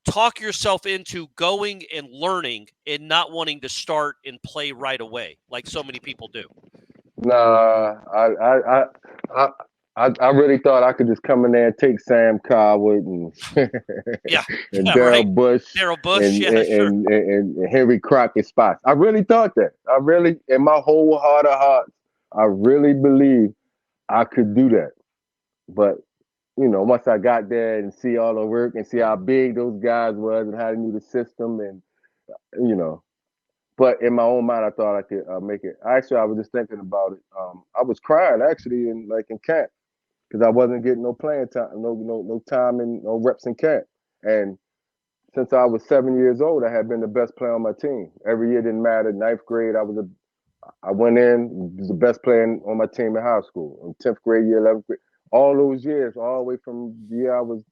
E: talk yourself into going and learning and not wanting to start and play right away like so many people do?
C: Nah, I really thought I could just come in there and take Sam Coward and
E: Yeah,
C: and
E: yeah,
C: Darrell
E: right.
C: Bush
E: Darrell Bush,
C: and,
E: yeah, sure.
C: and Henry Crockett spots. I really thought that. I really, in my whole heart of hearts, I really believe I could do that. But once I got there and see all the work and see how big those guys was and how they knew the system and you know, but in my own mind, I thought I could make it. Actually, I was just thinking about it. I was crying actually in camp because I wasn't getting no playing time, no time and no reps in camp. And since I was 7 years old, I had been the best player on my team. Every year didn't matter. Ninth grade, I went in, was the best player on my team in high school. In 10th grade, year 11th grade, all those years, all the way from the year I was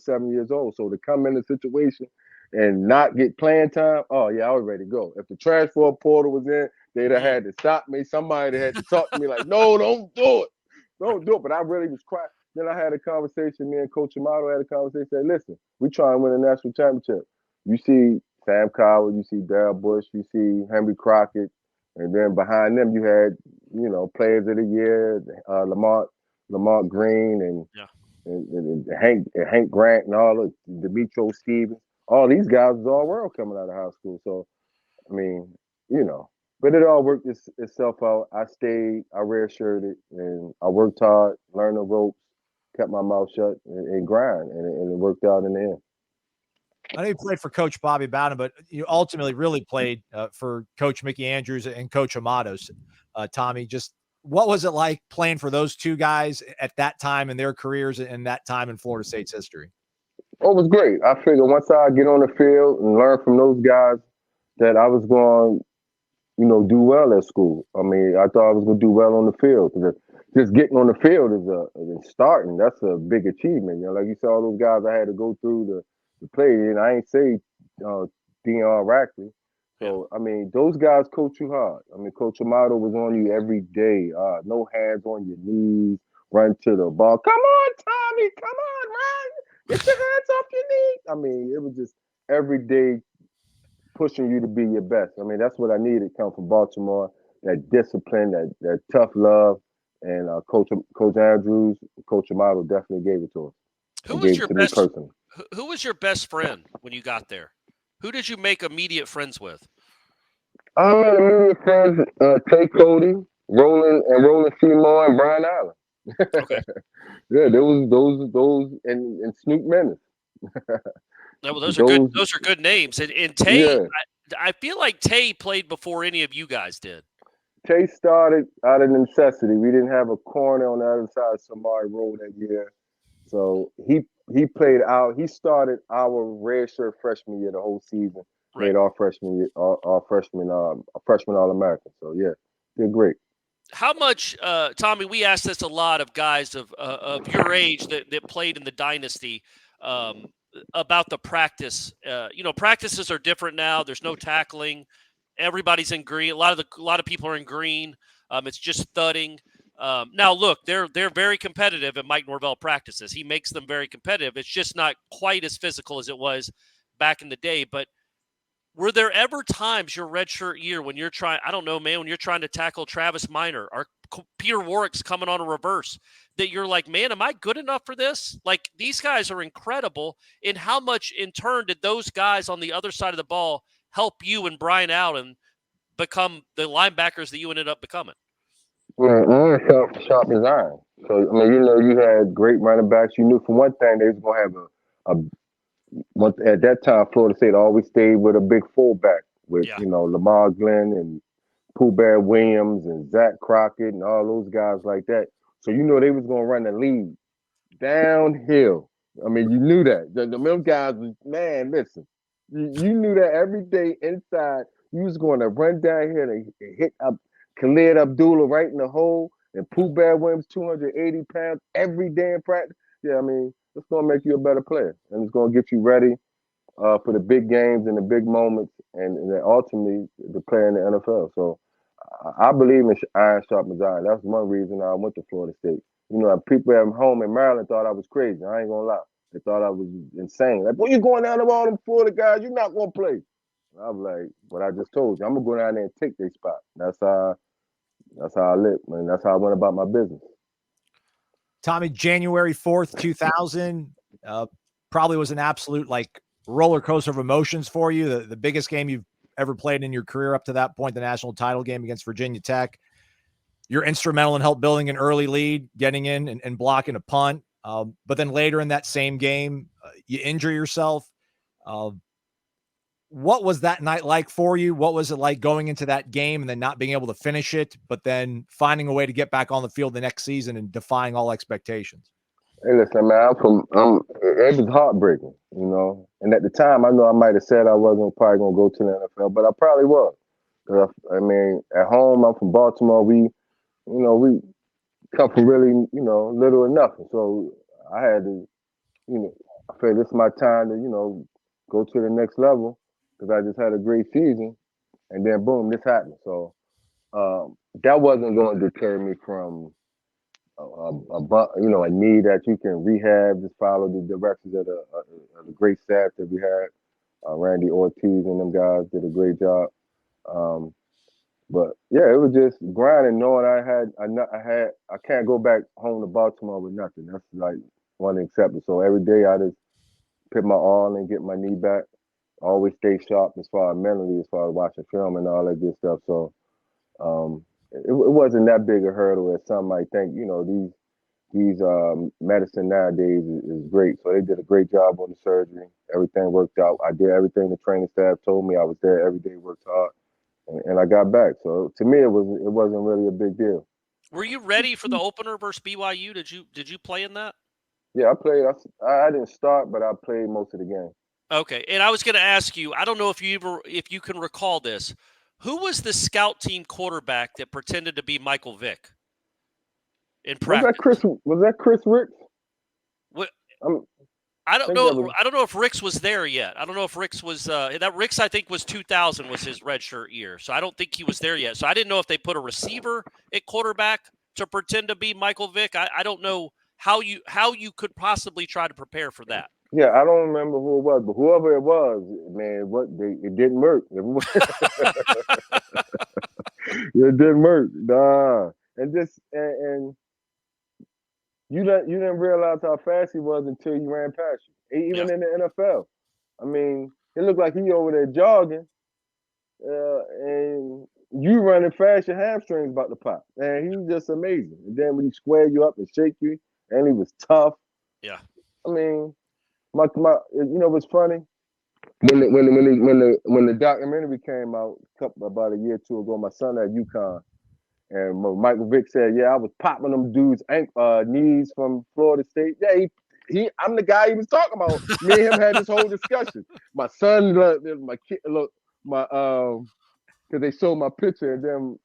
C: 7 years old. So to come in a situation and not get playing time, oh yeah, I was ready to go. If the transfer portal was in, they'd have had to stop me. Somebody had to talk to me like, no, don't do it. Don't do it. But I really was crying. Then I had a conversation, me and Coach Amato had a conversation, said, listen, we try and win a national championship. You see Sam Coward, you see Darrell Bush, you see Henry Crockett, and then behind them, you had, players of the year, Lamont Green
E: Yeah.
C: and Hank Grant and all of Demetrio Stevens. All these guys was all world coming out of high school. So, I mean, but it all worked itself out. I stayed, I redshirted, and I worked hard, learned the ropes, kept my mouth shut, and grind, and it worked out in the end.
D: I know you played for Coach Bobby Bowden, but you ultimately really played for Coach Mickey Andrews and Coach Amatos. Tommy, just what was it like playing for those two guys at that time in their careers and that time in Florida State's history?
C: Oh, it was great. I figured once I get on the field and learn from those guys that I was going to, do well at school. I mean, I thought I was going to do well on the field. Just getting on the field is starting. That's a big achievement. Like you saw all those guys I had to go through to play. And I ain't say Deion Rackley. So, I mean, those guys coach you hard. I mean, Coach Amato was on you every day. No hands on your knees. Run to the ball. Come on, Tommy. Come on, run. Get your hands off your knees. I mean, it was just every day pushing you to be your best. I mean, that's what I needed come from Baltimore. That discipline, that tough love. And Coach Andrews, Coach Amato definitely gave it to us.
E: Who was your best friend when you got there? Who did you make immediate friends with?
C: I made immediate friends, Tay Cody, Roland Seymour, and Brian Allen.
E: Okay.
C: Yeah, those and Snoop Menace.
E: Well, those are good names. And Tay,
C: yeah.
E: I feel like Tay played before any of you guys did.
C: Tay started out of necessity. We didn't have a corner on the other side of Samari Road that year. So he played out. He started our redshirt freshman year, the whole season.
E: Right.
C: Made our freshman year, our freshman All-American. So yeah, did great.
E: How much, Tommy? We asked this a lot of guys of your age that played in the dynasty about the practice. Practices are different now. There's no tackling. Everybody's in green. A lot of people are in green. It's just thudding. Now, look, they're very competitive at Mike Norvell practices. He makes them very competitive. It's just not quite as physical as it was back in the day. But were there ever times your redshirt year when you're trying, I don't know, man, when you're trying to tackle Travis Minor or Peter Warwick's coming on a reverse, that you're like, man, am I good enough for this? Like, these guys are incredible. And how much in turn did those guys on the other side of the ball help you and Brian Allen become the linebackers that you ended up becoming?
C: Well, sharp as iron. So, I mean, you had great running backs. You knew for one thing they was going to have at that time, Florida State always stayed with a big fullback with,
E: Yeah.
C: Lamar Glenn and Pooh Bear Williams and Zach Crockett and all those guys like that. So they was going to run the league downhill. I mean, you knew that. Them guys was, man, listen. You knew that every day inside, you was going to run down here and hit up Khalid Abdullah right in the hole and Pooh Bear Williams, 280 pounds every day in practice. Yeah, I mean, it's going to make you a better player. And it's going to get you ready for the big games and the big moments and then ultimately to play in the NFL. So I believe in iron sharpens iron. That's one reason I went to Florida State. People at home in Maryland thought I was crazy. I ain't gonna lie. They thought I was insane. Like, what you going down to all them Florida guys? You're not gonna play. I was like, what I just told you. I'm gonna go down there and take their spot. That's how I live, man. That's how I went about my business.
D: Tommy, January 4th, 2000, probably was an absolute roller coaster of emotions for you. The biggest game you've ever played in your career up to that point, the national title game against Virginia Tech. You're instrumental in help building an early lead, getting in and blocking a punt. But then later in that same game, you injure yourself. What was that night like for you? What was it like going into that game and then not being able to finish it, but then finding a way to get back on the field the next season and defying all expectations?
C: Hey, listen, man, it was heartbreaking, And at the time, I know I might have said I wasn't probably going to go to the NFL, but I probably was. I mean, at home, I'm from Baltimore. We come from really, little or nothing. So I had to, I figured this is my time to, go to the next level because I just had a great season. And then, boom, this happened. So that wasn't going to deter me from a knee that you can rehab. Just follow the directions of the great staff that we had. Randy Ortiz and them guys did a great job. But yeah, it was just grinding, knowing I can't go back home to Baltimore with nothing. That's like one acceptance. So every day I just put my all and get my knee back. Always stay sharp as far as mentally, as far as watching film and all that good stuff. So it wasn't that big a hurdle as some might think. These medicine nowadays is great. So they did a great job on the surgery. Everything worked out. I did everything the training staff told me. I was there every day, worked hard. And I got back. So to me, it wasn't really a big deal.
E: Were you ready for the opener versus BYU? Did you play in that?
C: Yeah, I played. I didn't start, but I played most of the game.
E: Okay, and I was going to ask you. I don't know if you can recall this. Who was the scout team quarterback that pretended to be Michael Vick in practice?
C: Was that Chris Ricks?
E: What? I don't know. I don't know if Ricks was there yet. I don't know if Ricks was that Ricks. I think was 2000 was his redshirt year, so I don't think he was there yet. So I didn't know if they put a receiver at quarterback to pretend to be Michael Vick. I don't know how you could possibly try to prepare for that.
C: Yeah, I don't remember who it was, but whoever it was, man, it didn't work. It didn't work. Nah, and you didn't realize how fast he was until you ran past you. Even in the NFL, I mean, it looked like he over there jogging, and you running fast, your hamstrings about to pop. Man, he was just amazing. And then when he squared you up and shake you, and he was tough.
E: Yeah,
C: I mean, my what's funny? When the documentary came out about a year or two ago, my son at UConn. And Michael Vick said, "Yeah, I was popping them dudes' knees from Florida State." Yeah, I'm the guy he was talking about. Me and him had this whole discussion. My son, my kid, because they showed my picture, and then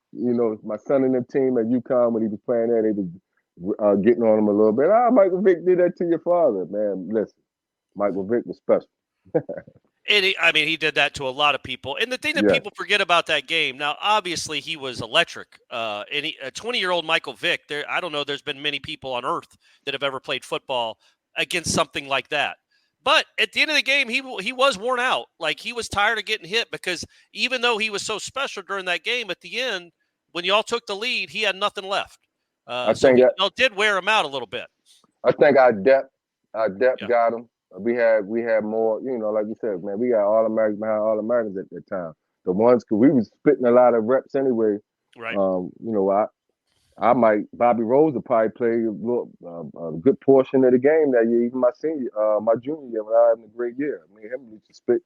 C: my son and the team at UConn when he was playing there, they was getting on him a little bit. Michael Vick did that to your father, man. Listen, Michael Vick was special.
E: And he did that to a lot of people. And the thing that people forget about that game, now, obviously, he was electric. A 20-year-old Michael Vick, I don't know there's been many people on earth that have ever played football against something like that. But at the end of the game, he was worn out. Like, he was tired of getting hit because even though he was so special during that game, at the end, when y'all took the lead, he had nothing left. Y'all did wear him out a little bit.
C: I think our depth got him. We had more, like you said, man, we got All-Americans behind All-Americans at that time. The ones, because we was spitting a lot of reps anyway.
E: Right.
C: Bobby Rose will probably play a good portion of the game that year, even my junior year when I was having a great year. Me and him used to split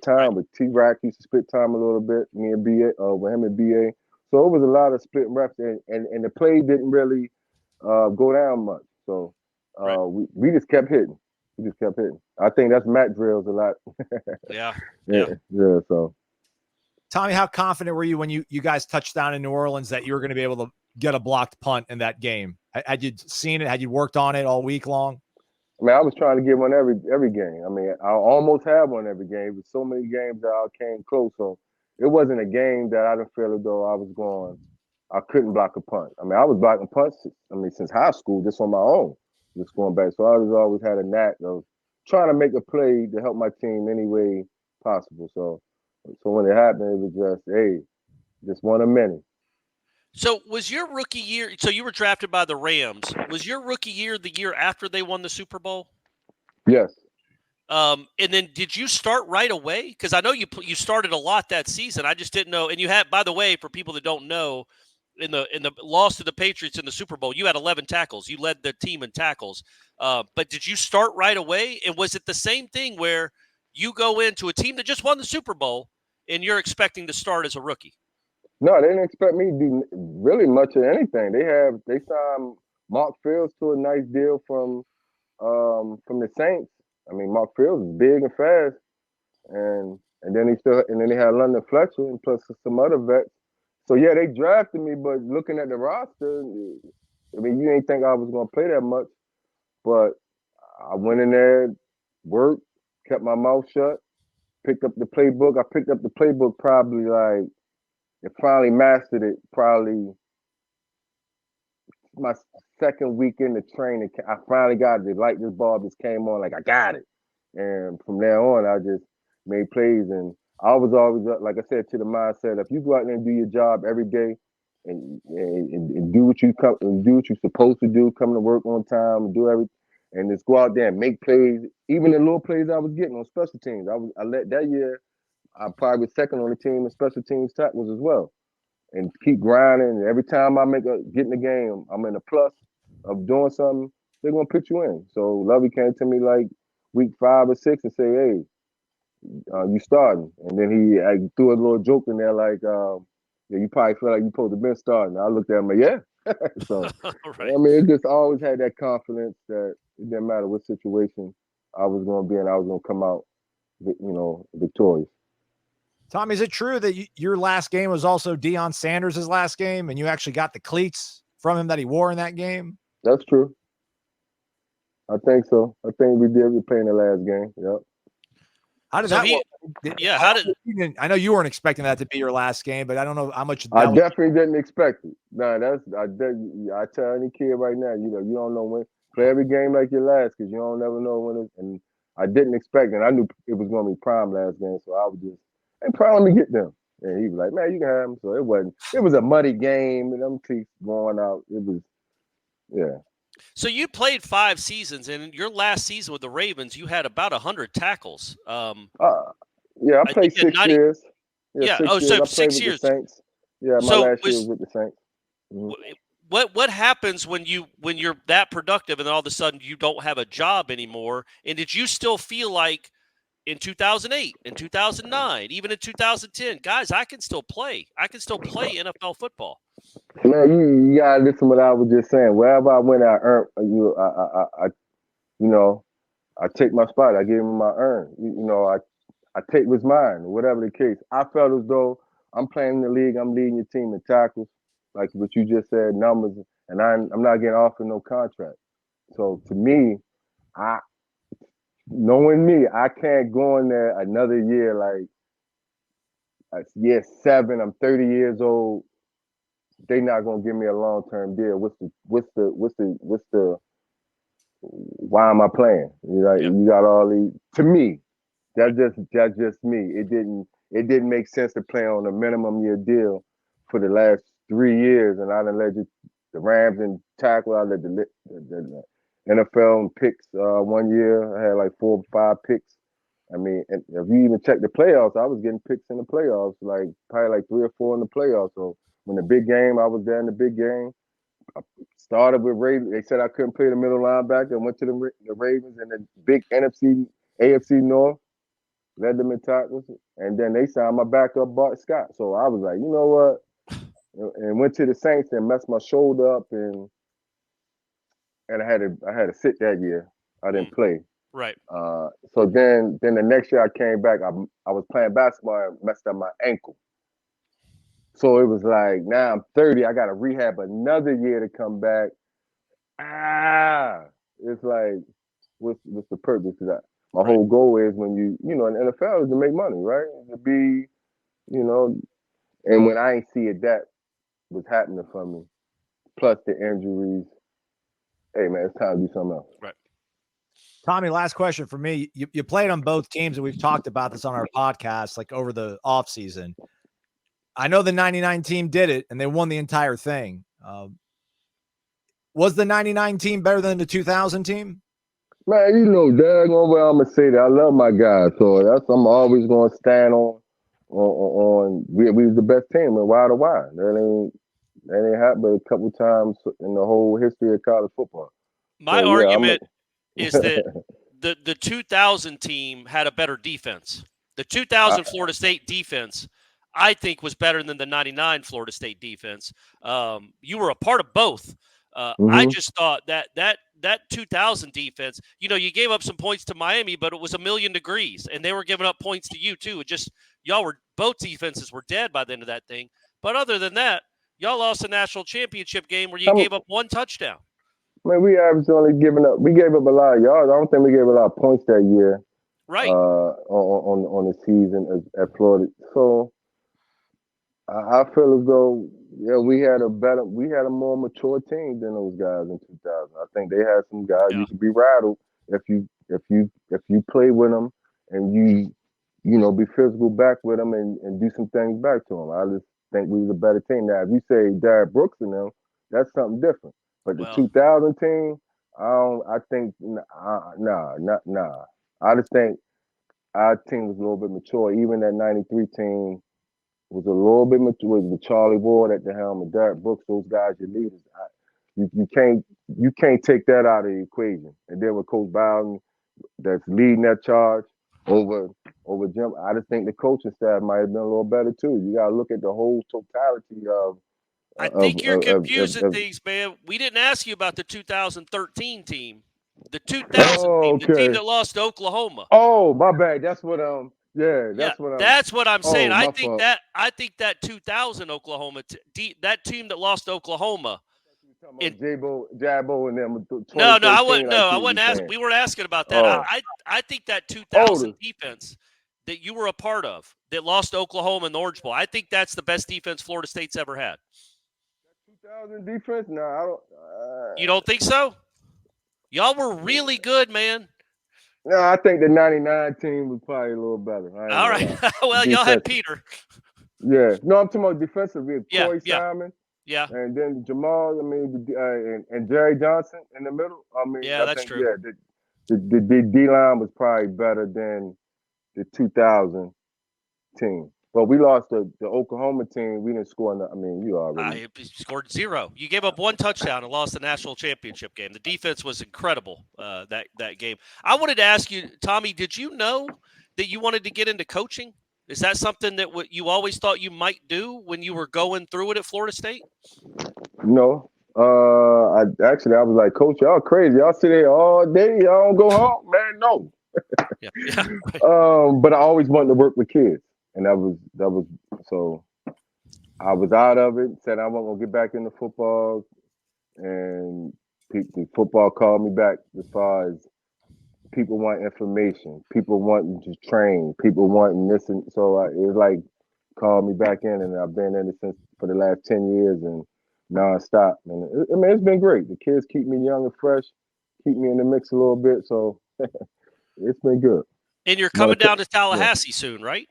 C: time with T-Rack, used to split time a little bit, me and BA, with him and BA. So it was a lot of splitting reps, and the play didn't really go down much. So we just kept hitting. We just kept hitting. I think that's Matt drills a lot.
E: Yeah.
C: So,
D: Tommy, how confident were you when you guys touched down in New Orleans that you were going to be able to get a blocked punt in that game? Had you seen it? Had you worked on it all week long?
C: I mean, I was trying to get one every game. I mean, I almost had one every game, but so many games that I came close. So it wasn't a game that I didn't feel as though I couldn't block a punt. I mean, I was blocking punts, since high school, just on my own, just going back. So I always had a knack of trying to make a play to help my team any way possible. So when it happened, it was just one of many.
E: So was your rookie year – so you were drafted by the Rams. Was your rookie year the year after they won the Super Bowl?
C: Yes.
E: And then did you start right away? Because I know you started a lot that season. I just didn't know. And you had – by the way, for people that don't know, in the loss to the Patriots in the Super Bowl, you had 11 tackles. You led the team in tackles. But did you start right away? And was it the same thing where you go into a team that just won the Super Bowl and you're expecting to start as a rookie?
C: No, they didn't expect me to do really much of anything. They signed Mark Fields to a nice deal from the Saints. I mean, Mark Fields is big and fast, and then they had London Fletcher and plus some other vets. So yeah, they drafted me, but looking at the roster, I mean, you didn't think I was gonna play that much, but I went in there, worked, kept my mouth shut, picked up the playbook. I picked up the playbook probably and finally mastered it probably my second week in the training. I finally got it. The light this bulb just came on, like I got it. And from there on, I just made plays. And I was always, like I said, to the mindset, if you go out there and do your job every day and do what you're supposed to do, come to work on time and do everything, and just go out there and make plays, even the little plays I was getting on special teams. I let that year, I probably was second on the team in special teams tackles as well. And keep grinding. And every time I get in the game, I'm in a plus of doing something, they're going to put you in. So Lovey came to me like week 5 or 6 and say, hey, you starting. And then he threw a little joke in there like, yeah, you probably feel like you're supposed to be starting. I looked at him like, yeah. So,
E: right.
C: I mean, it just always had that confidence that it didn't matter what situation I was going to be in, I was going to come out, victorious.
D: Tommy, is it true that your last game was also Deion Sanders' last game, and you actually got the cleats from him that he wore in that game?
C: That's true. I think so. I think we did. We played in the last game. Yep.
D: How did work?
E: Yeah,
D: I know you weren't expecting that to be your last game, but I don't know how much.
C: I definitely didn't expect it. No, I tell any kid right now, you don't know when. Play every game like your last, because you don't never know when. And I didn't expect it. I knew it was going to be prime last game, so I was just. And probably get them. And he was like, man, you can have them. So it was a muddy game, and them cleats going out. It was, yeah.
E: So you played 5 seasons, and in your last season with the Ravens, you had about 100 tackles.
C: Yeah, I played 6 years.
E: Yeah,
C: 6 years.
E: So
C: I
E: 6 years.
C: With the Saints. Yeah, my last year was with the Saints. Mm-hmm.
E: What happens when you're that productive and all of a sudden you don't have a job anymore? And did you still feel like in 2008, in 2009, even in 2010, guys, I can still play. I can still play NFL football.
C: Man, you gotta listen to what I was just saying. Wherever I went, I earned. I take my spot. I give him my earn. I take what's mine, whatever the case. I felt as though I'm playing in the league. I'm leading your team in tackles, like what you just said, numbers, and I'm not getting offered no contract. So to me, knowing me, I can't go in there another year like year 7. I'm 30 years old. They not gonna give me a long-term deal. What's the? Why am I playing? You got all these. To me, that's just me. It didn't make sense to play on a minimum year deal for the last 3 years, and I done led the Rams in tackle. I led the NFL in picks 1 year. I had like 4 or 5 picks. I mean, and if you even check the playoffs, I was getting picks in the playoffs, like probably like 3 or 4 in the playoffs. So when the big game, I was there in the big game. started with Ravens. They said I couldn't play the middle linebacker. Went to the Ravens and the big AFC North, led them in tackles, and then they signed my backup Bart Scott. So I was like, you know what? And went to the Saints and messed my shoulder up, and I had to sit that year. I didn't play.
E: Right.
C: So then the next year I came back. I was playing basketball and messed up my ankle. So it was like, now I'm 30. I got to rehab another year to come back. It's like, what's the purpose of that? My whole goal is when in the NFL is to make money, right? To be, and when I ain't see it, that was happening for me. Plus the injuries. Hey, man, it's time to do something else.
E: Right.
D: Tommy, last question for me. You played on both teams, and we've talked about this on our podcast, like over the offseason. I know the 99 team did it, and they won the entire thing. Was the 99 team better than the 2000 team?
C: Man, daggone well, I'm going to say that. I love my guys, so I'm always going to stand on we was the best team in wide to wide. That ain't happened a couple times in the whole history of college football.
E: My argument is that the 2000 team had a better defense. The 2000 Florida State defense, I think, was better than the 99 Florida State defense. You were a part of both. I just thought that 2000 defense, you gave up some points to Miami, but it was a million degrees, and they were giving up points to you too. Both defenses were dead by the end of that thing. But other than that, y'all lost the national championship game where you gave up one touchdown.
C: Man, we averaged only we gave up a lot of yards. I don't think we gave a lot of points that year.
E: Right.
C: On the season at Florida. So I feel as though we had a more mature team than those guys in 2000. I think they had some guys you could be rattled if you play with them and you be physical back with them and do some things back to them. I just think we was a better team. Now, if you say Derrick Brooks and them, that's something different. But the 2000 team, I think nah. I just think our team was a little bit mature. Even that 93 team was a little bit mature with Charlie Ward at the helm and Derrick Brooks, those guys, your leaders. You can't take that out of the equation. And then with Coach Bowden that's leading that charge over Jim, I just think the coaching staff might have been a little better too. You got to look at the whole totality of.
E: I think you're confusing things, man. We didn't ask you about the 2013 team. The 2000 team, the team that lost to Oklahoma.
C: Oh, my bad. That's what
E: that's what I'm saying. I think
C: fault.
E: that 2000 Oklahoma that team that lost to Oklahoma.
C: Jabbo and them.
E: No, I wasn't asking. We weren't asking about that. I think that 2000 defense that you were a part of that lost to Oklahoma in the Orange Bowl. I think that's the best defense Florida State's ever had.
C: 2000 defense? No, I don't.
E: You don't think so? Y'all were really good, man.
C: No, I think the 99 team was probably a little better.
E: All right. Well, y'all had Peter.
C: Yeah. No, I'm talking about defensive. We had Corey Simon.
E: Yeah.
C: And then Jamal, and Jerry Johnson in the middle.
E: That's true.
C: Yeah, the D-line was probably better than the 2000 team. But we lost the Oklahoma team. We didn't score. You already
E: scored 0. You gave up one touchdown and lost the national championship game. The defense was incredible that game. I wanted to ask you, Tommy, did you know that you wanted to get into coaching? Is that something that you always thought you might do when you were going through it at Florida State?
C: No. I was like, Coach, y'all crazy. Y'all sit there all day. Y'all don't go home, man. No.
E: Right.
C: But I always wanted to work with kids. And that was so I was out of it, said I wasn't gonna get back into football, and the football called me back as far as people want information, people wanting to train, people wanting this, and so it was like called me back in, and I've been in it since for the last 10 years and nonstop. And it's been great. The kids keep me young and fresh, keep me in the mix a little bit, so it's been good.
E: And you're coming down to Tallahassee soon, right?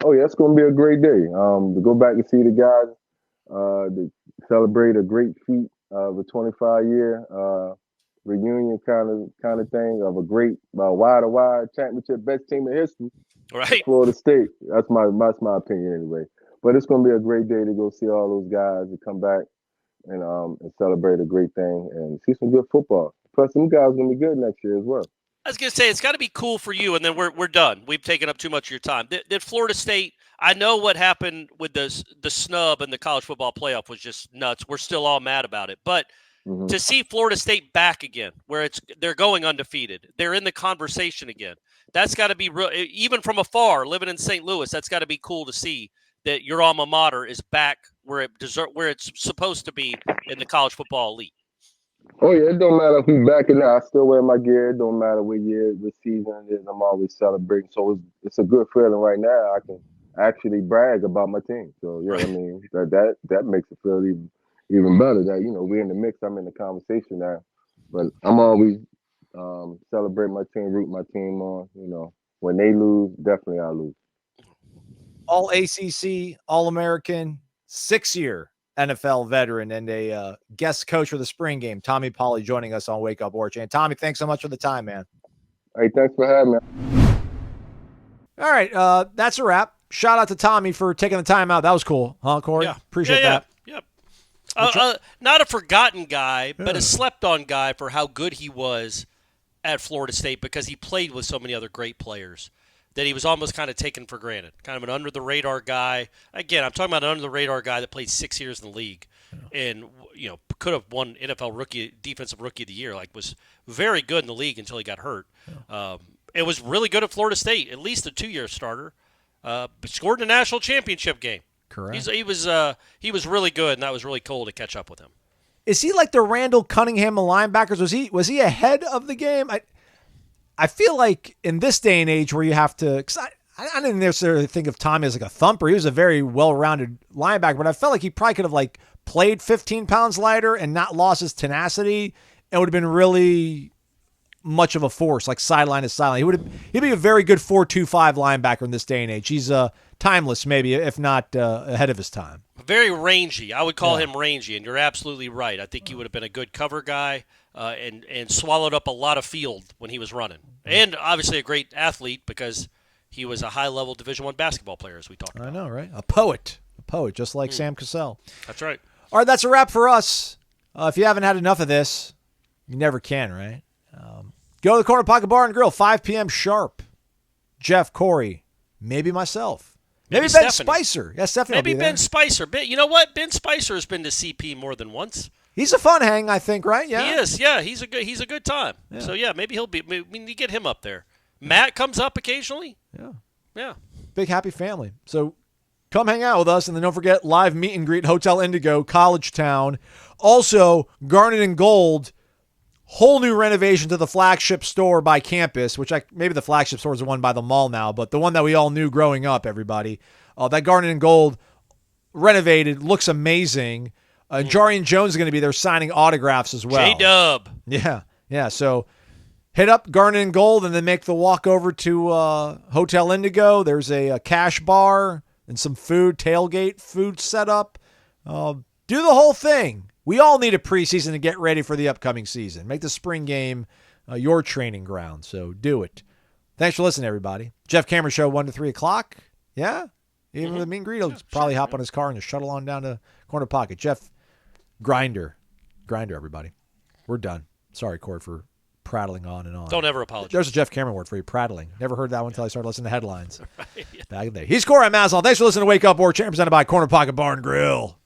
C: Oh yeah, it's going to be a great day. To go back and see the guys, to celebrate a great feat of a 25-year reunion kind of thing of a great wide championship, best team in history.
E: Right,
C: Florida State. That's my opinion anyway. But it's going to be a great day to go see all those guys and come back and celebrate a great thing and see some good football. Plus, some guys are gonna be good next year as well.
E: I was going to say, it's got to be cool for you, and then we're done. We've taken up too much of your time. Did Florida State, I know what happened with the snub in the college football playoff was just nuts. We're still all mad about it. But to see Florida State back again, where they're going undefeated, they're in the conversation again, that's got to be real. Even from afar, living in St. Louis, that's got to be cool to see that your alma mater is back where it's supposed to be in the college football elite.
C: Oh yeah, it don't matter if we back or not. I still wear my gear. It don't matter what year, what season it is. I'm always celebrating. So it's a good feeling right now. I can actually brag about my team. So yeah, I mean that makes it feel even better. That we're in the mix. I'm in the conversation now. But I'm always celebrate my team, root my team on. When they lose, definitely I lose.
D: All ACC, All American, 6-year NFL veteran and a guest coach for the spring game, Tommy Polley, joining us on Wake Up Warchant. Tommy, thanks so much for the time, man.
C: Hey, thanks for having me.
D: All right, that's a wrap. Shout out to Tommy for taking the time out. That was cool, huh, Corey?
E: Yeah.
D: Appreciate that.
E: Yep. Not a forgotten guy, but a slept-on guy for how good he was at Florida State because he played with so many other great players that he was almost kind of taken for granted. Kind of an under-the-radar guy. Again, I'm talking about an under-the-radar guy that played 6 years in the league and could have won NFL Defensive Rookie of the Year. Was very good in the league until he got hurt. It was really good at Florida State, at least a 2-year starter. Scored in a national championship game.
D: Correct.
E: He was really good, and that was really cool to catch up with him.
D: Is he like the Randall Cunningham of linebackers? Was he ahead of the game? I feel like in this day and age where you have to, because I didn't necessarily think of Tommy as like a thumper. He was a very well-rounded linebacker, but I felt like he probably could have played 15 pounds lighter and not lost his tenacity. It would have been really much of a force, like sideline to sideline. He'd be a very good 4.25 linebacker in this day and age. He's timeless, maybe, if not ahead of his time.
E: Very rangy. I would call him rangy, and you're absolutely right. I think he would have been a good cover guy and swallowed up a lot of field when he was running. And obviously a great athlete because he was a high-level Division I basketball player, as we talked about.
D: I know, right? A poet, just like Sam Cassell.
E: That's right.
D: All right, that's a wrap for us. If you haven't had enough of this, you never can, right? Go to the Corner Pocket Bar and Grill, 5 p.m. sharp. Jeff, Corey, maybe myself. Maybe Ben
E: Stephanie.
D: Spicer. Yeah, Stephanie.
E: Maybe Ben Spicer. You know what? Ben Spicer has been to CP more than once.
D: He's a fun hang, I think, right? Yeah,
E: he is. Yeah, he's a good time. Yeah. So yeah, maybe he'll be. You get him up there. Matt comes up occasionally. Yeah.
D: Big happy family. So come hang out with us, and then don't forget live meet and greet Hotel Indigo, College Town. Also, Garnet and Gold. Whole new renovation to the flagship store by campus, which maybe the flagship store is the one by the mall now, but the one that we all knew growing up, everybody. That Garnet and Gold renovated, looks amazing. Jarian Jones is going to be there signing autographs as well.
E: J-Dub.
D: Yeah. So hit up Garnet and Gold and then make the walk over to Hotel Indigo. There's a cash bar and some food, tailgate food set up. Do the whole thing. We all need a preseason to get ready for the upcoming season. Make the spring game your training ground, so do it. Thanks for listening, everybody. Jeff Cameron Show, 1 to 3 o'clock. Yeah? Even with the meet and greet, he'll probably hop on his car and just shuttle on down to Corner Pocket. Jeff, Grinder, everybody. We're done. Sorry, Corey, for prattling on and on.
E: Don't ever apologize.
D: There's a Jeff Cameron word for you, prattling. Never heard that one until I started listening to headlines. Back in the day. He's Corey Mazal. Thanks for listening to Wake Up Warchant, presented by Corner Pocket Bar and Grill.